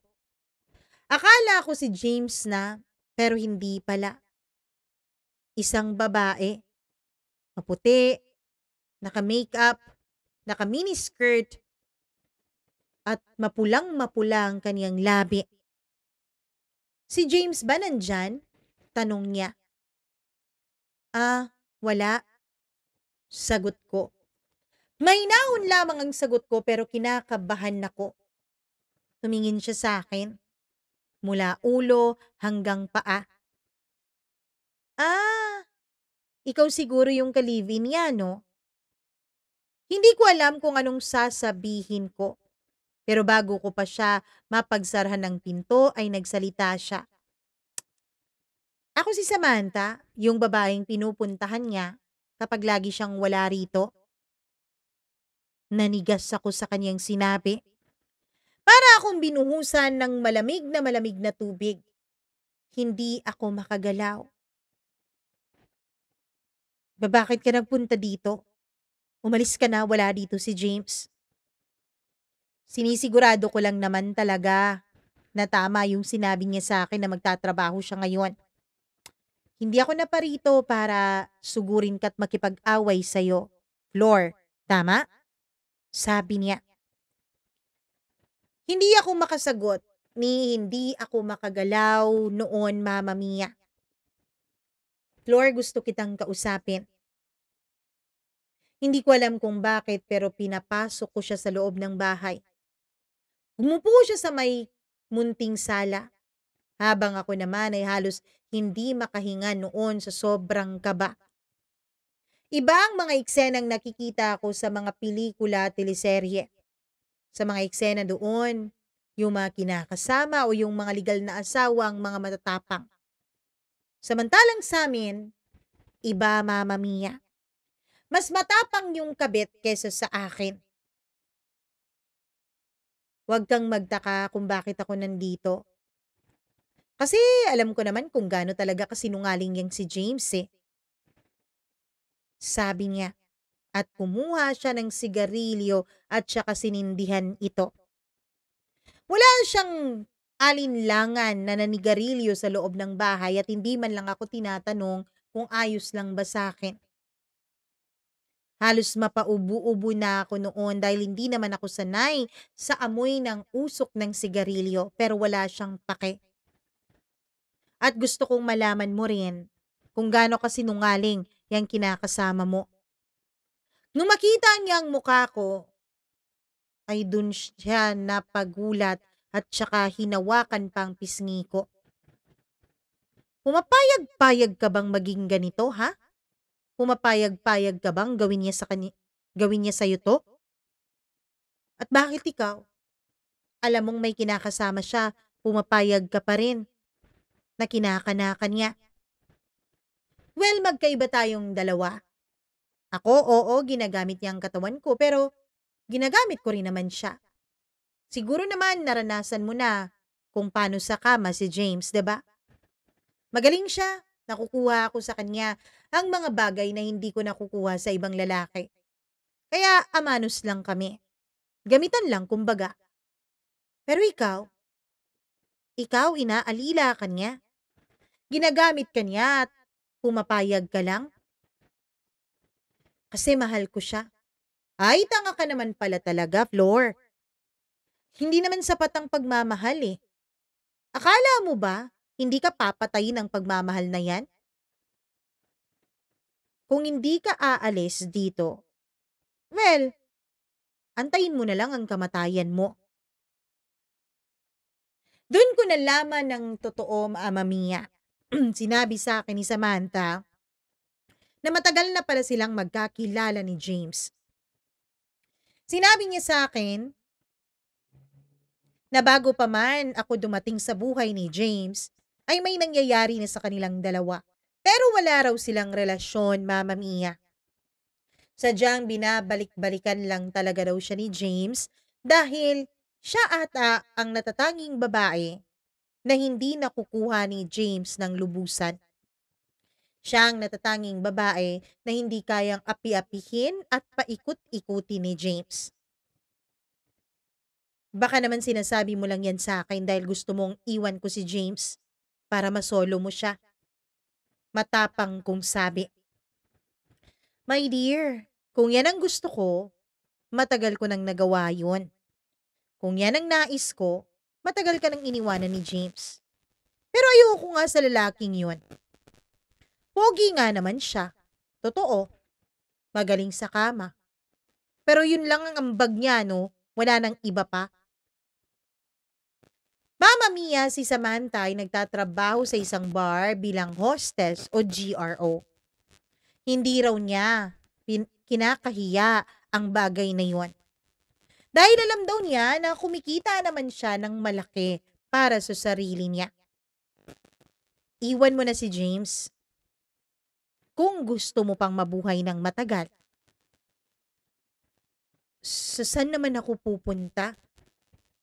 Akala ko si James na, pero hindi pala. Isang babae, maputi, naka-makeup, naka-miniskirt, at mapulang-mapula ang kaniyang labi. "Si James ba nandyan?" tanong niya. Wala," sagot ko. Mahinahon lamang ang sagot ko pero kinakabahan ako. Tumingin siya sa akin, mula ulo hanggang paa. "Ah, ikaw siguro yung ka-live-in niya, no?" Hindi ko alam kung anong sasabihin ko. Pero bago ko pa siya mapagsarahan ng pinto ay nagsalita siya. "Ako si Samantha, yung babaeng pinupuntahan niya kapag lagi siyang wala rito." Nanigas ako sa kanyang sinabi. Para akong binuhusan ng malamig na tubig. Hindi ako makagalaw. "Bakit ka nagpunta dito? Umalis ka na, wala dito si James." Sinisigurado ko lang naman talaga na tama yung sinabi niya sa akin na magtatrabaho siya ngayon. "Hindi ako naparito para sugurin ka't makipag-away sa'yo, Flor. Tama?" sabi niya. Hindi ako makasagot ni hindi ako makagalaw noon, Mama Mia. "Flor, gusto kitang kausapin." Hindi ko alam kung bakit pero pinapasok ko siya sa loob ng bahay. Umupo siya sa may munting sala, habang ako naman ay halos hindi makahinga noon sa sobrang kaba. Iba ang mga eksenang nakikita ko sa mga pelikula at teleserye. Sa mga eksena doon, yung mga kinakasama o yung mga legal na asawa ang mga matatapang. Samantalang sa amin, iba, Mama Mia. Mas matapang yung kabit kesa sa akin. Huwag kang magtaka kung bakit ako nandito. Kasi alam ko naman kung gaano talaga kasinungaling yang si James eh, sabi niya. At kumuha siya ng sigarilyo at saka sinindihan ito. Wala siyang alinlangan na nanigarilyo sa loob ng bahay at hindi man lang ako tinatanong kung ayos lang ba sa akin. Halos mapaubo-ubo na ako noon dahil hindi naman ako sanay sa amoy ng usok ng sigarilyo pero wala siyang pake. At gusto kong malaman mo rin kung gaano kasinungaling yung kinakasama mo. Nung makita niya ang mukha ko, ay dun siya napagulat at saka hinawakan pang pisngi ko. "Pumapayag-payag ka bang maging ganito, ha? Pumapayag-payag ka bang gawin niya sa'yo to? At bakit ikaw? Alam mong may kinakasama siya, pumapayag ka pa rin na kinakanakan niya." "Well, magkaiba tayong dalawa. Ako, oo, ginagamit niya ang katawan ko, pero ginagamit ko rin naman siya. Siguro naman naranasan mo na kung paano sa kama si James, 'di ba? Magaling siya, nakukuha ako sa kanya ang mga bagay na hindi ko nakukuha sa ibang lalaki. Kaya amanos lang kami. Gamitan lang kumbaga. Pero ikaw inaalila ka niya. Ginagamit ka niya at pumapayag ka lang kasi mahal ko siya." "Ay, tanga ka naman pala talaga, Flor. Hindi naman sapat ang pagmamahal eh. Akala mo ba hindi ka papatayin ng pagmamahal na yan? Kung hindi ka aalis dito, well, antayin mo na lang ang kamatayan mo." Doon ko nalaman ng totoo, Mama Mia. Sinabi sa akin ni Samantha na matagal na pala silang magkakilala ni James. Sinabi niya sa akin na bago pa man ako dumating sa buhay ni James, ay may nangyayari na sa kanilang dalawa. Pero wala raw silang relasyon, Mama Mia. Sadyang binabalik-balikan lang talaga daw siya ni James dahil siya ata ang natatanging babae na hindi nakukuha ni James ng lubusan. Siya ang natatanging babae na hindi kayang api-apihin at paikot-ikutin ni James. Baka naman sinasabi mo lang yan sa akin dahil gusto mong iwan ko si James para masolo mo siya. Matapang kong sabi, "My dear, kung yan ang gusto ko, matagal ko nang nagawa yun. Kung yan ang nais ko, matagal ka nang iniwanan ni James. Pero ayoko nga sa lalaking yun. Pogi nga naman siya. Totoo, magaling sa kama. Pero yun lang ang ambag niya, no? Wala nang iba pa." Mama Mia, si Samantha ay nagtatrabaho sa isang bar bilang hostess o GRO. Hindi raw niya kinakahiya ang bagay na yon. Dahil alam daw niya na kumikita naman siya ng malaki para sa sarili niya. Iwan mo na si James. Kung gusto mo pang mabuhay ng matagal, sa saan naman ako pupunta?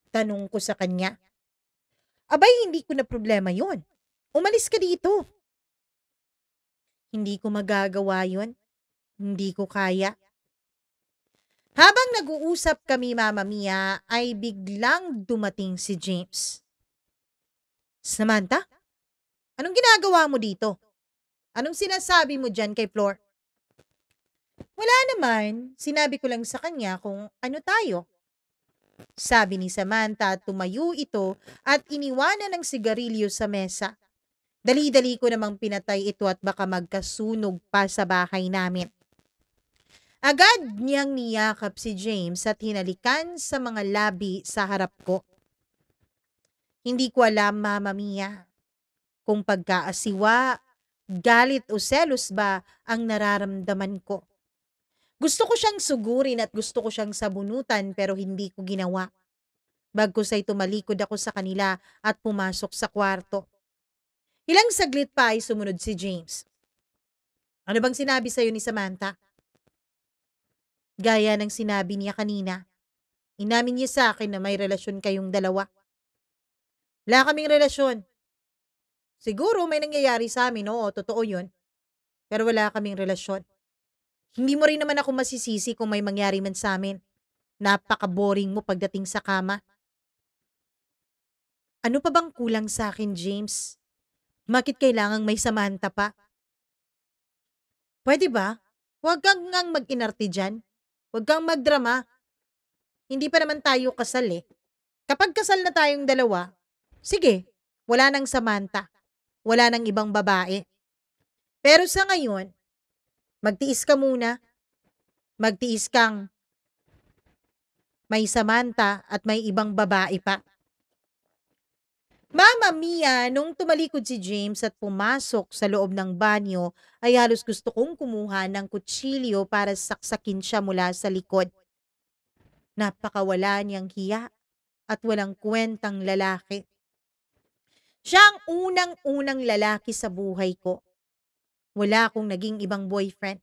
Tanong ko sa kanya. Abay, hindi ko na problema yon. Umalis ka dito. Hindi ko magagawa yon. Hindi ko kaya. Habang nag-uusap kami, Mama Mia, ay biglang dumating si James. Samantha, anong ginagawa mo dito? Anong sinasabi mo dyan kay Flor? Wala naman, sinabi ko lang sa kanya kung ano tayo. Sabi ni Samantha at tumayo ito at iniwanan ng sigarilyo sa mesa. Dali-dali ko namang pinatay ito at baka magkasunog pa sa bahay namin. Agad niyang niyakap si James at hinalikan sa mga labi sa harap ko. Hindi ko alam, Mama Mia, kung pagkaasiwa, galit o selos ba ang nararamdaman ko. Gusto ko siyang sugurin at gusto ko siyang sabunutan pero hindi ko ginawa. Bagkus ay tumalikod ako sa kanila at pumasok sa kwarto. Ilang saglit pa ay sumunod si James. Ano bang sinabi sa'yo ni Samantha? Gaya ng sinabi niya kanina, inamin niya sa akin na may relasyon kayong dalawa. Wala kaming relasyon. Siguro may nangyayari sa amin, oo, totoo yun. Pero wala kaming relasyon. Hindi mo rin naman ako masisisi kung may mangyari man sa amin. Napaka-boring mo pagdating sa kama. Ano pa bang kulang sa akin, James? Bakit kailangang may Samantha pa? Pwede ba? Huwag kang ngang mag-inarte dyan. Huwag kang magdrama. Hindi pa naman tayo kasal eh. Kapag kasal na tayong dalawa, sige, wala nang Samantha. Wala nang ibang babae. Pero sa ngayon, magtiis ka muna. Magtiis kang may Samantha at may ibang babae pa. Mama Mia, nung tumalikod si James at pumasok sa loob ng banyo, ay halos gusto kong kumuha ng kutsilyo para saksakin siya mula sa likod. Napakawala niyang hiya at walang kwentang lalaki. Siya ang unang-unang lalaki sa buhay ko. Wala akong naging ibang boyfriend.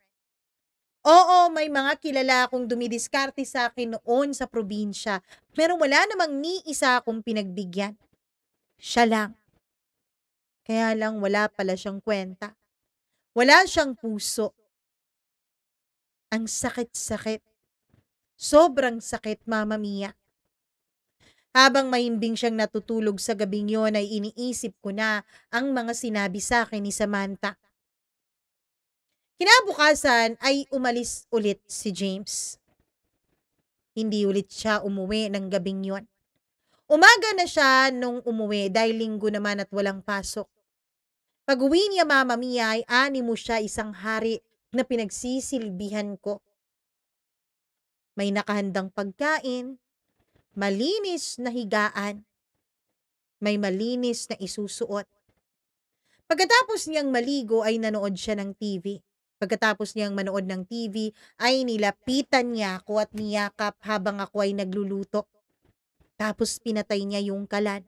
Oo, may mga kilala akong dumidiskarte sa akin noon sa probinsya, pero wala namang ni isa akong pinagbigyan. Siya lang. Kaya lang wala pala siyang kwenta. Wala siyang puso. Ang sakit-sakit. Sobrang sakit, Mama Mia. Habang mahimbing siyang natutulog sa gabing yon ay iniisip ko na ang mga sinabi sa akin ni Samantha. Kinabukasan ay umalis ulit si James. Hindi ulit siya umuwi ng gabing yon. Umaga na siya nung umuwi dahil linggo naman at walang pasok. Pag-uwi niya, Mama Mia, ay animo siya isang hari na pinagsisilbihan ko. May nakahandang pagkain, malinis na higaan, may malinis na isusuot. Pagkatapos niyang maligo ay nanood siya ng TV. Pagkatapos niyang manood ng TV ay nilapitan niya ako at niyakap habang ako ay nagluluto. Tapos pinatay niya yung kalan.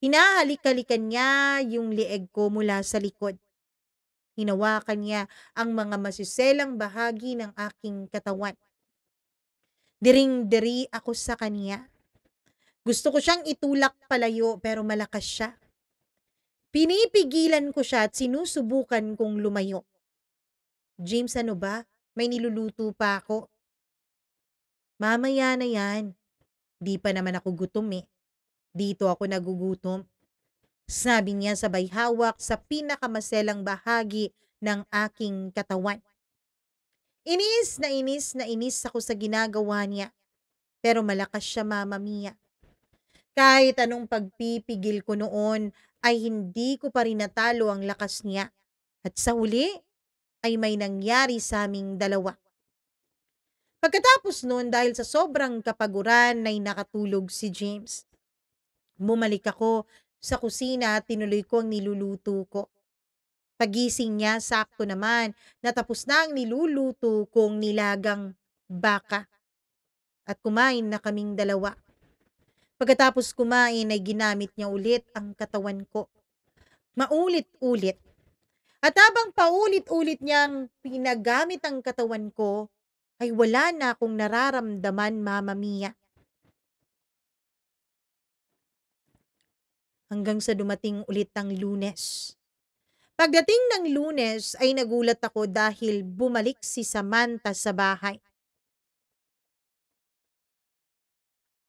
Hinahalik-halikan niya yung lieg ko mula sa likod. Hinawakan niya ang mga masiselang bahagi ng aking katawan. Diring-diri ako sa kanya. Gusto ko siyang itulak palayo pero malakas siya. Pinipigilan ko siya at sinusubukan kong lumayo. James, ano ba? May niluluto pa ako. Mamaya na yan. Di pa naman ako gutom eh. Dito ako nagugutom. Sabi niya sabay hawak sa pinakamaselang bahagi ng aking katawan. Inis ako sa ginagawa niya. Pero malakas siya, Mama Mia. Kahit anong pagpipigil ko noon ay hindi ko pa rin natalo ang lakas niya. At sa huli ay may nangyari sa aming dalawa. Pagkatapos noon dahil sa sobrang kapaguran ay nakatulog si James. Bumalik ako sa kusina at tinuloy ko ang niluluto ko. Pagising niya, sakto naman, natapos na ang niluluto kong nilagang baka at kumain na kaming dalawa. Pagkatapos kumain ay ginamit niya ulit ang katawan ko. Maulit-ulit. At habang paulit-ulit niyang pinagamit ang katawan ko, ay wala na akong nararamdaman, Mama Mia. Hanggang sa dumating ulit ang Lunes. Pagdating ng Lunes ay nagulat ako dahil bumalik si Samantha sa bahay.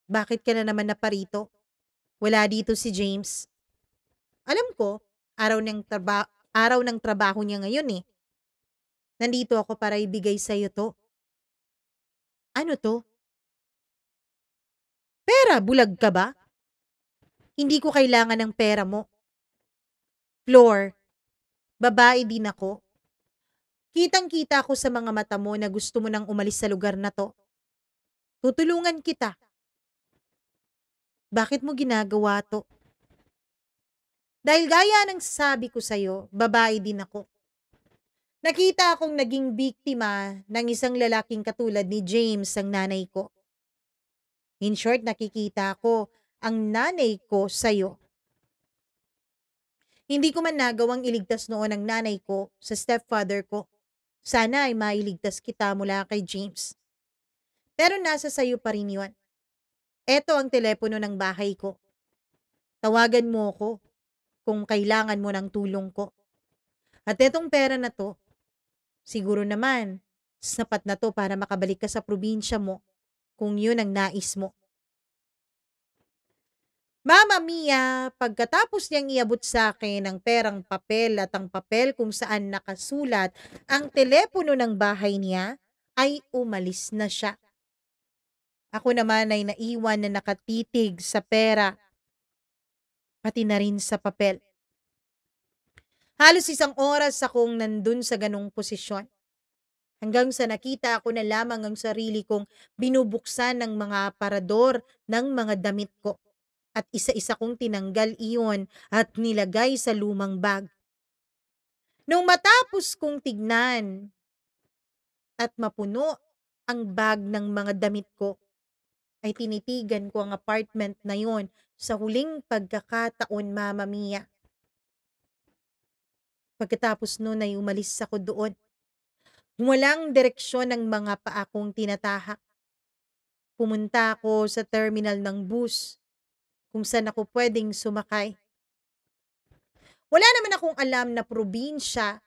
Bakit ka na naman naparito? Wala dito si James. Alam ko, araw ng trabaho niya ngayon eh. Nandito ako para ibigay sa'yo to. Ano to? Pera, bulag ka ba? Hindi ko kailangan ng pera mo. Floor, babae din ako. Kitang-kita ko sa mga mata mo na gusto mo nang umalis sa lugar na to. Tutulungan kita. Bakit mo ginagawa to? Dahil gaya ng sabi ko sa'yo, babae din ako. Nakita akong naging biktima ng isang lalaking katulad ni James, ang nanay ko. In short, nakikita ko ang nanay ko sa'yo. Hindi ko man nagawang iligtas noon ang nanay ko sa stepfather ko. Sana ay mailigtas kita mula kay James. Pero nasa sayo pa rin yun. Eto ang telepono ng bahay ko. Tawagan mo ko kung kailangan mo ng tulong ko. At etong pera na to, siguro naman, sapat na to para makabalik ka sa probinsya mo kung yun ang nais mo. Mama Mia, pagkatapos niyang iabot sa akin ang perang papel at ang papel kung saan nakasulat ang telepono ng bahay niya, ay umalis na siya. Ako naman ay naiwan na nakatitig sa pera, pati na rin sa papel. Halos 1 oras akong nandun sa ganong posisyon. Hanggang sa nakita ako na lamang ang sarili kong binubuksan ng mga aparador ng mga damit ko. At isa-isa kong tinanggal iyon at nilagay sa lumang bag. Nung matapos kong tignan at mapuno ang bag ng mga damit ko, ay tinitigan ko ang apartment na yon sa huling pagkakataon, Mama Mia. Pagkatapos nun ay umalis ako doon. Walang direksyon ng mga paa kong tinatahak. Pumunta ako sa terminal ng bus kung saan ako pwedeng sumakay. Wala naman akong alam na probinsya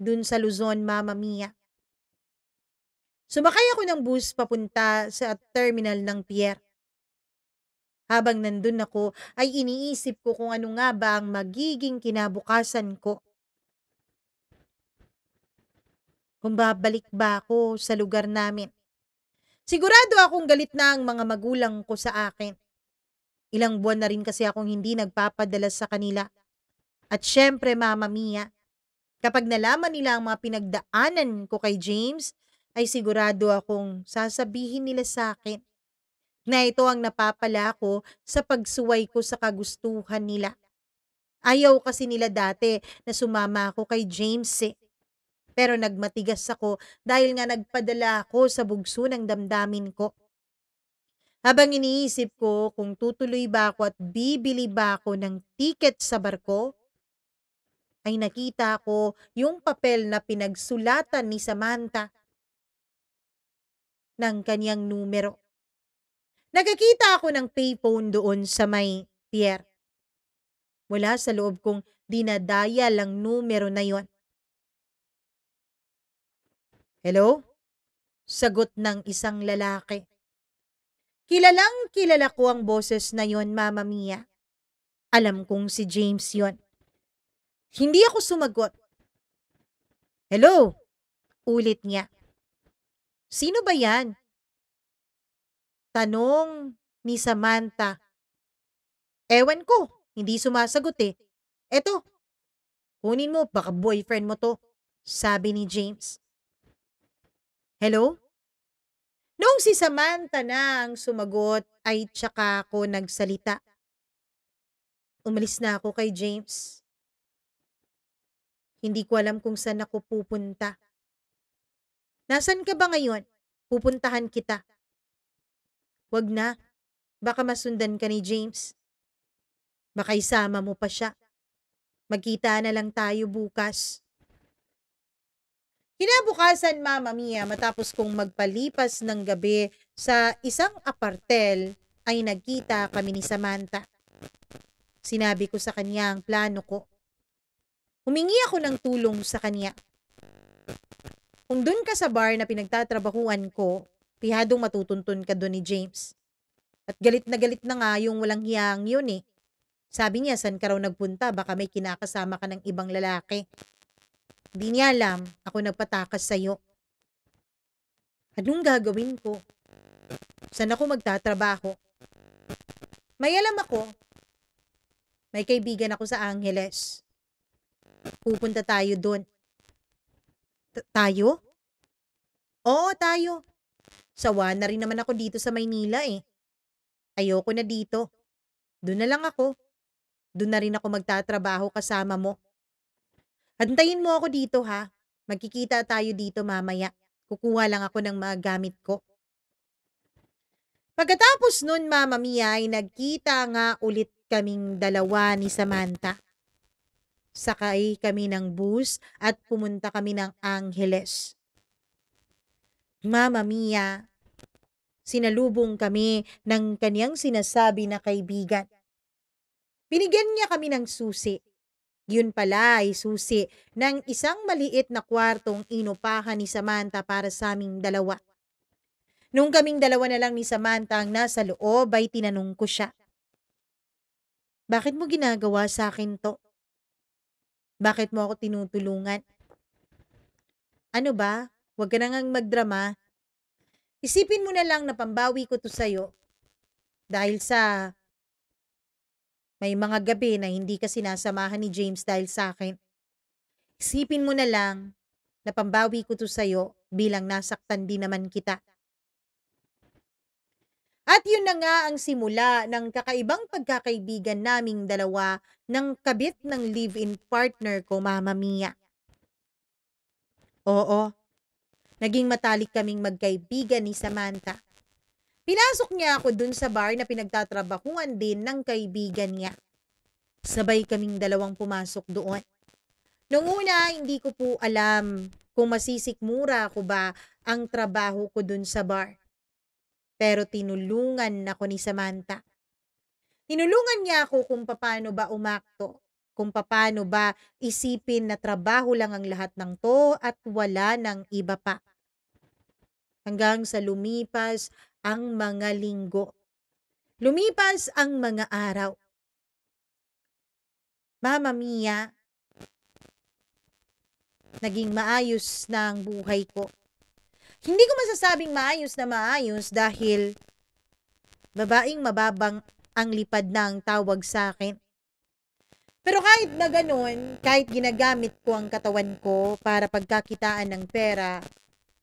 dun sa Luzon, Mama Mia. Sumakay ako ng bus papunta sa terminal ng pier. Habang nandun ako ay iniisip ko kung ano nga ba ang magiging kinabukasan ko. Kung babalik ba ako sa lugar namin. Sigurado akong galit na ang mga magulang ko sa akin. Ilang buwan na rin kasi akong hindi nagpapadala sa kanila. At syempre, Mama Mia, kapag nalaman nila ang mga pinagdaanan ko kay James, ay sigurado akong sasabihin nila sa akin na ito ang napapala ko sa pagsuway ko sa kagustuhan nila. Ayaw kasi nila dati na sumama ako kay James eh. Pero nagmatigas ako dahil nga nagpadala ako sa bugso ng damdamin ko. Habang iniisip ko kung tutuloy ba ako at bibili ba ako ng tiket sa barko, ay nakita ko yung papel na pinagsulatan ni Samantha ng kanyang numero. Nakakita ako ng payphone doon sa may pier. Wala sa loob kong dinadayal ang numero na yon. Hello? Sagot ng isang lalaki. Kilalang kilala ko ang boses na yon, Mama Mia. Alam kong si James yon. Hindi ako sumagot. Hello? Ulit niya. Sino ba yan? Tanong ni Samantha. Ewan ko, hindi sumasagot eh. Eto, kunin mo, baka boyfriend mo to. Sabi ni James. Hello? Noong si Samantha na ang sumagot ay tsaka ako nagsalita. Umalis na ako kay James. Hindi ko alam kung saan ako pupunta. Nasaan ka ba ngayon? Pupuntahan kita. Wag na, baka masundan ka ni James. Baka isama mo pa siya. Magkita na lang tayo bukas. Kinabukasan, Mama Mia, matapos kong magpalipas ng gabi sa isang apartel, ay nagkita kami ni Samantha. Sinabi ko sa kanya ang plano ko. Humingi ako ng tulong sa kanya. Kung dun ka sa bar na pinagtatrabahuan ko, pihadong matutuntun ka dun ni James. At galit na nga yung walang hiyang yun eh. Sabi niya, saan ka raw nagpunta? Baka may kinakasama ka ng ibang lalaki. Hindi niya alam, ako nagpatakas sa'yo. Anong gagawin ko? Saan ako magtatrabaho? May alam ako. May kaibigan ako sa Angeles. Pupunta tayo doon. Tayo? Oo, tayo. Sawa na rin naman ako dito sa Maynila eh. Ayoko na dito. Doon na lang ako. Doon na rin ako magtatrabaho kasama mo. Antayin mo ako dito ha. Magkikita tayo dito mamaya. Kukuha lang ako ng mga gamit ko. Pagkatapos nun, Mama Mia, ay nagkita nga ulit kaming dalawa ni Samantha. Sakay kami ng bus at pumunta kami ng Angeles. Mama Mia, sinalubong kami ng kanyang sinasabi na kaibigan. Binigyan niya kami ng susi. Yun pala ay susi ng isang maliit na kwartong inupahan ni Samantha para sa aming dalawa. Nung kaming dalawa na lang ni Samantha ang nasa loob ay tinanong ko siya. Bakit mo ginagawa sa akin to? Bakit mo ako tinutulungan? Ano ba? Huwag ka na ngang magdrama. Isipin mo na lang na pambawi ko to sa'yo. Dahil sa may mga gabi na hindi ka sinasamahan ni James dahil sa akin. Isipin mo na lang na pambawi ko to sa'yo bilang nasaktan din naman kita. At yun na nga ang simula ng kakaibang pagkakaibigan naming dalawa ng kabit ng live-in partner ko, Mama Mia. Oo, naging matalik kaming magkaibigan ni Samantha. Pinasok niya ako dun sa bar na pinagtatrabahuan din ng kaibigan niya. Sabay kaming dalawang pumasok doon. Noong una, hindi ko po alam kung masisikmura ko ba ang trabaho ko dun sa bar. Pero tinulungan ako ni Samantha. Tinulungan niya ako kung paano ba umakto, kung paano ba isipin na trabaho lang ang lahat ng to at wala ng iba pa. Hanggang sa lumipas ang mga linggo. Lumipas ang mga araw. Mama Mia, naging maayos na ang buhay ko. Hindi ko masasabing maayos na maayos dahil babaeng mababang ang lipad na ang tawag sa akin. Pero kahit na ganun, kahit ginagamit ko ang katawan ko para pagkakitaan ng pera,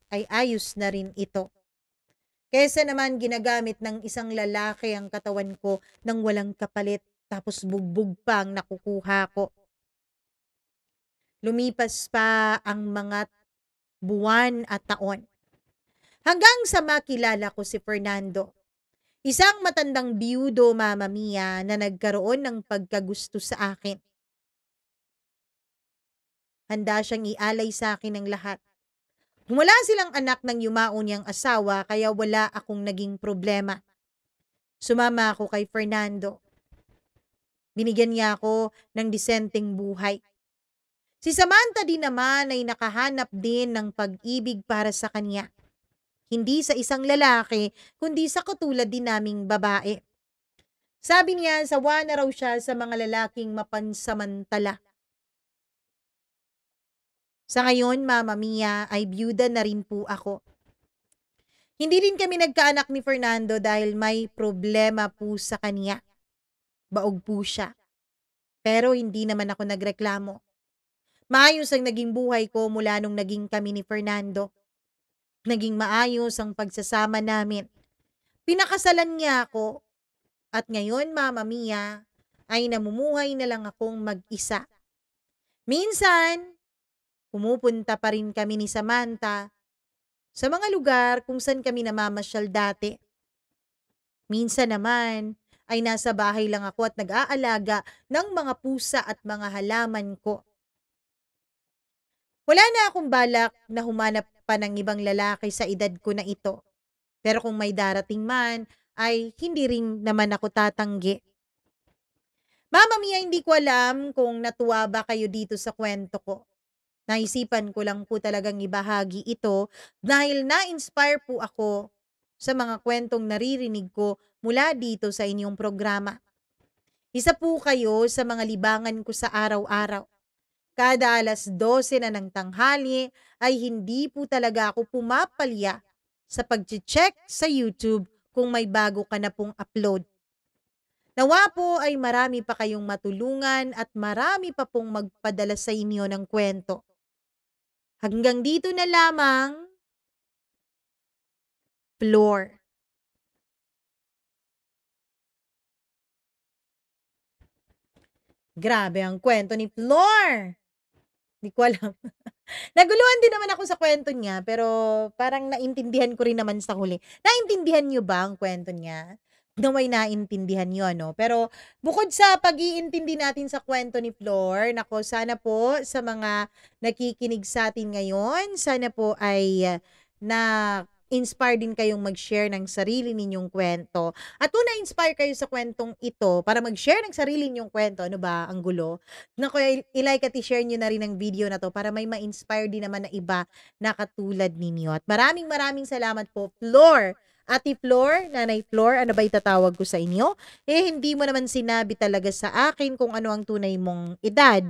ay ayos na rin ito. Kesa naman ginagamit ng isang lalaki ang katawan ko nang walang kapalit tapos bugbog pa ang nakukuha ko. Lumipas pa ang mga buwan at taon. Hanggang sa makilala ko si Fernando. Isang matandang biyudo, Mama Mia, na nagkaroon ng pagkagusto sa akin. Handa siyang ialay sa akin ng lahat. Wala silang anak ng yumao niyang asawa kaya wala akong naging problema. Sumama ako kay Fernando. Binigyan niya ako ng disenteng buhay. Si Samantha din naman ay nakahanap din ng pag-ibig para sa kanya. Hindi sa isang lalaki, kundi sa katulad din naming babae. Sabi niya, sawa na raw siya sa mga lalaking mapansamantala. Sa ngayon, Mama Mia, ay byuda na rin po ako. Hindi rin kami nagkaanak ni Fernando dahil may problema po sa kanya. Baog po siya. Pero hindi naman ako nagreklamo. Maayos ang naging buhay ko mula nung naging kami ni Fernando. Naging maayos ang pagsasama namin. Pinakasalan niya ako. At ngayon, Mama Mia, ay namumuhay na lang akong mag-isa. Minsan, pumupunta pa rin kami ni Samantha sa mga lugar kung saan kami namamasyal dati. Minsan naman ay nasa bahay lang ako at nag-aalaga ng mga pusa at mga halaman ko. Wala na akong balak na humanap pa ng ibang lalaki sa edad ko na ito. Pero kung may darating man, ay hindi rin naman ako tatanggi. Mama Mia, hindi ko alam kung natuwa ba kayo dito sa kwento ko. Naisipan ko lang po talagang ibahagi ito dahil na-inspire po ako sa mga kwentong naririnig ko mula dito sa inyong programa. Isa po kayo sa mga libangan ko sa araw-araw. Kada 12:00 na ng tanghali ay hindi po talaga ako pumapalya sa pag-check sa YouTube kung may bago ka na pong upload. Nawa po ay marami pa kayong matulungan at marami pa pong magpadala sa inyo ng kwento. Hanggang dito na lamang, Floor. Grabe ang kwento ni Floor. Di ko alam. Naguluhan din naman ako sa kwento niya, pero parang naintindihan ko rin naman sa huli. Naintindihan niyo ba ang kwento niya? Nawa'y naintindihan niyo, ano? Pero bukod sa pag-iintindi natin sa kwento ni Flor, nako, sana po sa mga nakikinig sa atin ngayon, sana po ay na-inspire din kayong mag-share ng sarili ninyong kwento. At kung na-inspire kayo sa kwentong ito, para mag-share ng sarili ninyong kwento, ano ba, ang gulo? Naku, i-like at i-share nyo na rin ang video na to para may ma-inspire din naman na iba na katulad ninyo. At maraming salamat po, Flor. Ate Flor, Nanay Flor, ano ba itatawag ko sa inyo? Eh, hindi mo naman sinabi talaga sa akin kung ano ang tunay mong edad.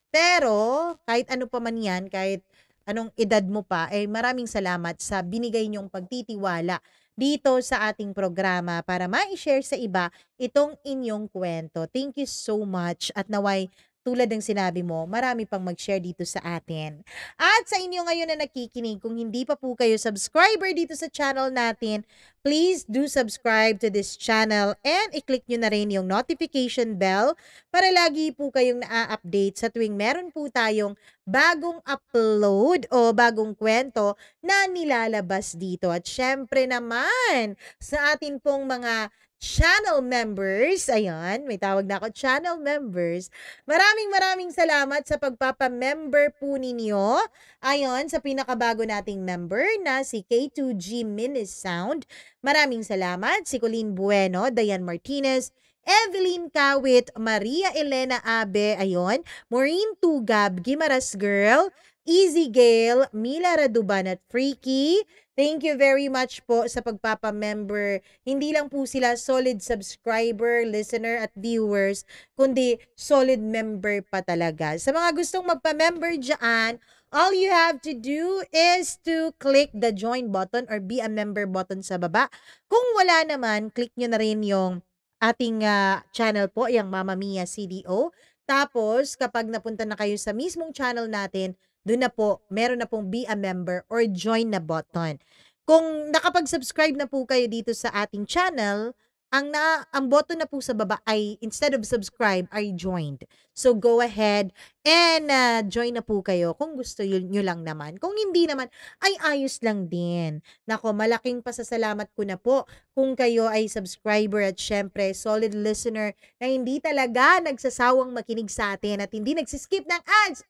Pero, kahit ano pa man yan, kahit anong edad mo pa, eh maraming salamat sa binigay niyong pagtitiwala dito sa ating programa para ma-share sa iba itong inyong kwento. Thank you so much at naway tulad ng sinabi mo, marami pang mag-share dito sa atin. At sa inyo ngayon na nakikinig, kung hindi pa po kayo subscriber dito sa channel natin, please do subscribe to this channel and i-click nyo na rin yung notification bell para lagi po kayong na-update sa tuwing meron po tayong bagong upload o bagong kwento na nilalabas dito. At syempre naman, sa atin pong mga channel members, ayan, may tawag na ako, channel members, maraming salamat sa pagpapa-member po ninyo. Ayon, sa pinakabago nating member na si K2G Mini Sound. Maraming salamat. Si Colleen Bueno, Diane Martinez, Evelyn Kawit, Maria Elena Abe, ayon, Maureen Tugab, Gimaras Girl, Easy Gale, Mila Raduban at Freaky. Thank you very much po sa pagpapa-member. Hindi lang po sila solid subscriber, listener at viewers, kundi solid member pa talaga. Sa mga gustong magpa-member dyan, all you have to do is to click the join button or be a member button sa baba. Kung wala naman, click nyo na rin yung ating channel po, yung Mama Mia CDO. Tapos, kapag napunta na kayo sa mismong channel natin, doon na po, meron na pong be a member or join na button. Kung nakapag-subscribe na po kayo dito sa ating channel, ang button na po sa baba ay instead of subscribe ay joined. So go ahead and join na po kayo kung gusto nyo lang naman. Kung hindi naman, ay ayos lang din. Nako, malaking pasasalamat ko na po kung kayo ay subscriber at syempre solid listener na hindi talaga nagsasawang makinig sa atin at hindi nagsiskip ng ads.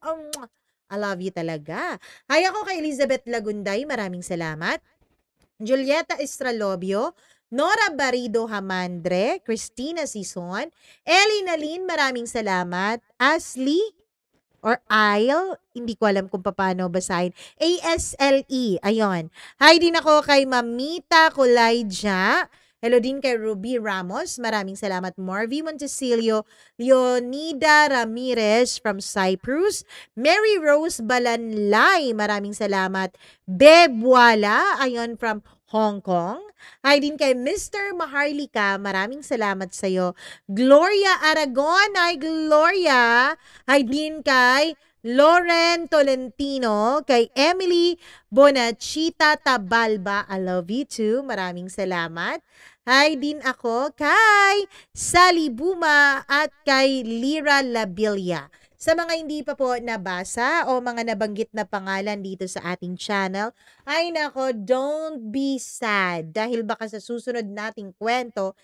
I love you talaga. Hi, ako kay Elizabeth Lagunday. Maraming salamat. Julieta Estralobio, Nora Barido Hamandre, Christina Sison, Ellie Nalin, maraming salamat. Asli or Aisle, hindi ko alam kung paano basahin. ASLE, ayon. Hi din ako kay Mamita Kulayja, Hello din kay Ruby Ramos. Maraming salamat. Marvy Montecillo, Leonida Ramirez from Cyprus, Mary Rose Balanlay. Maraming salamat. Bebwala, ayon from Hong Kong. Hi din kay Mr. Maharlika. Maraming salamat sa iyo. Gloria Aragon. Hi, Gloria. Hi din kay Lauren Tolentino, kay Emily Bonachita Tabalba. I love you too. Maraming salamat. Hi din ako kay Sally Buma at kay Lira Labilia. Sa mga hindi pa po nabasa o mga nabanggit na pangalan dito sa ating channel, ay nako, don't be sad dahil baka sa susunod nating kwento,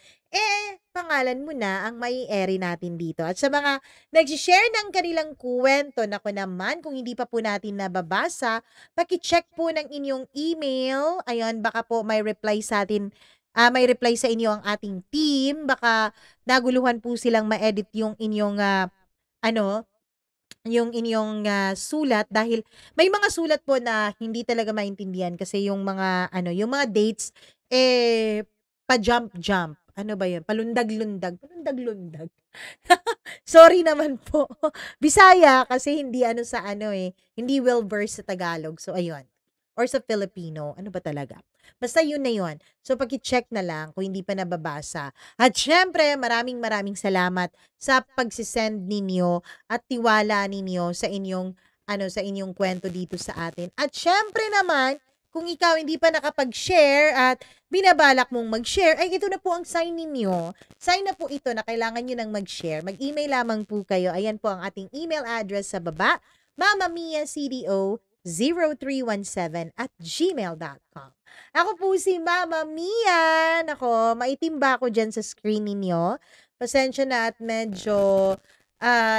pangalan mo na ang mai-airy natin dito. At sa mga nag-share ng kanilang kwento, nako naman, kung hindi pa po natin nababasa, paki-check po ng inyong email. Ayun, baka po may reply sa atin, may reply sa inyo ang ating team. Baka naguluhan po silang ma-edit yung inyong, yung inyong sulat dahil may mga sulat po na hindi talaga maintindihan kasi yung mga yung mga dates pa-jump-jump. Ano ba 'yun? Palundag-lundag, palundag-lundag. Sorry naman po. Bisaya kasi hindi sa hindi well versed sa Tagalog. So ayun. Or sa Filipino, ano ba talaga? Basta yun na yun. So paki-check na lang kung hindi pa nababasa. At syempre, maraming salamat sa pagsisend ninyo at tiwala ninyo sa inyong sa inyong kwento dito sa atin. At syempre naman, kung ikaw hindi pa nakapag-share at binabalak mong mag-share, ay ito na po ang sign ninyo. Sign na po ito na kailangan nyo nang mag-share. Mag-email lamang po kayo. Ayan po ang ating email address sa baba. mamamiacdo0317@gmail.com. Ako po si Mama Mia. Nako, maitim ba ako dyan sa screen ninyo? Pasensya na at medyo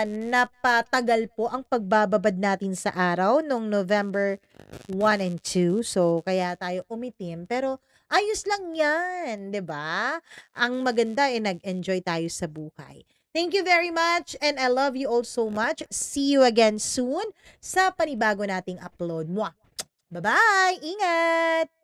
napatagal po ang pagbababad natin sa araw noong November 1 and 2. So, kaya tayo umitim. Pero, ayos lang yan, 'di ba? Ang maganda nag-enjoy tayo sa buhay. Thank you very much and I love you all so much. See you again soon sa panibago nating upload. Mwah! Bye-bye! Ingat!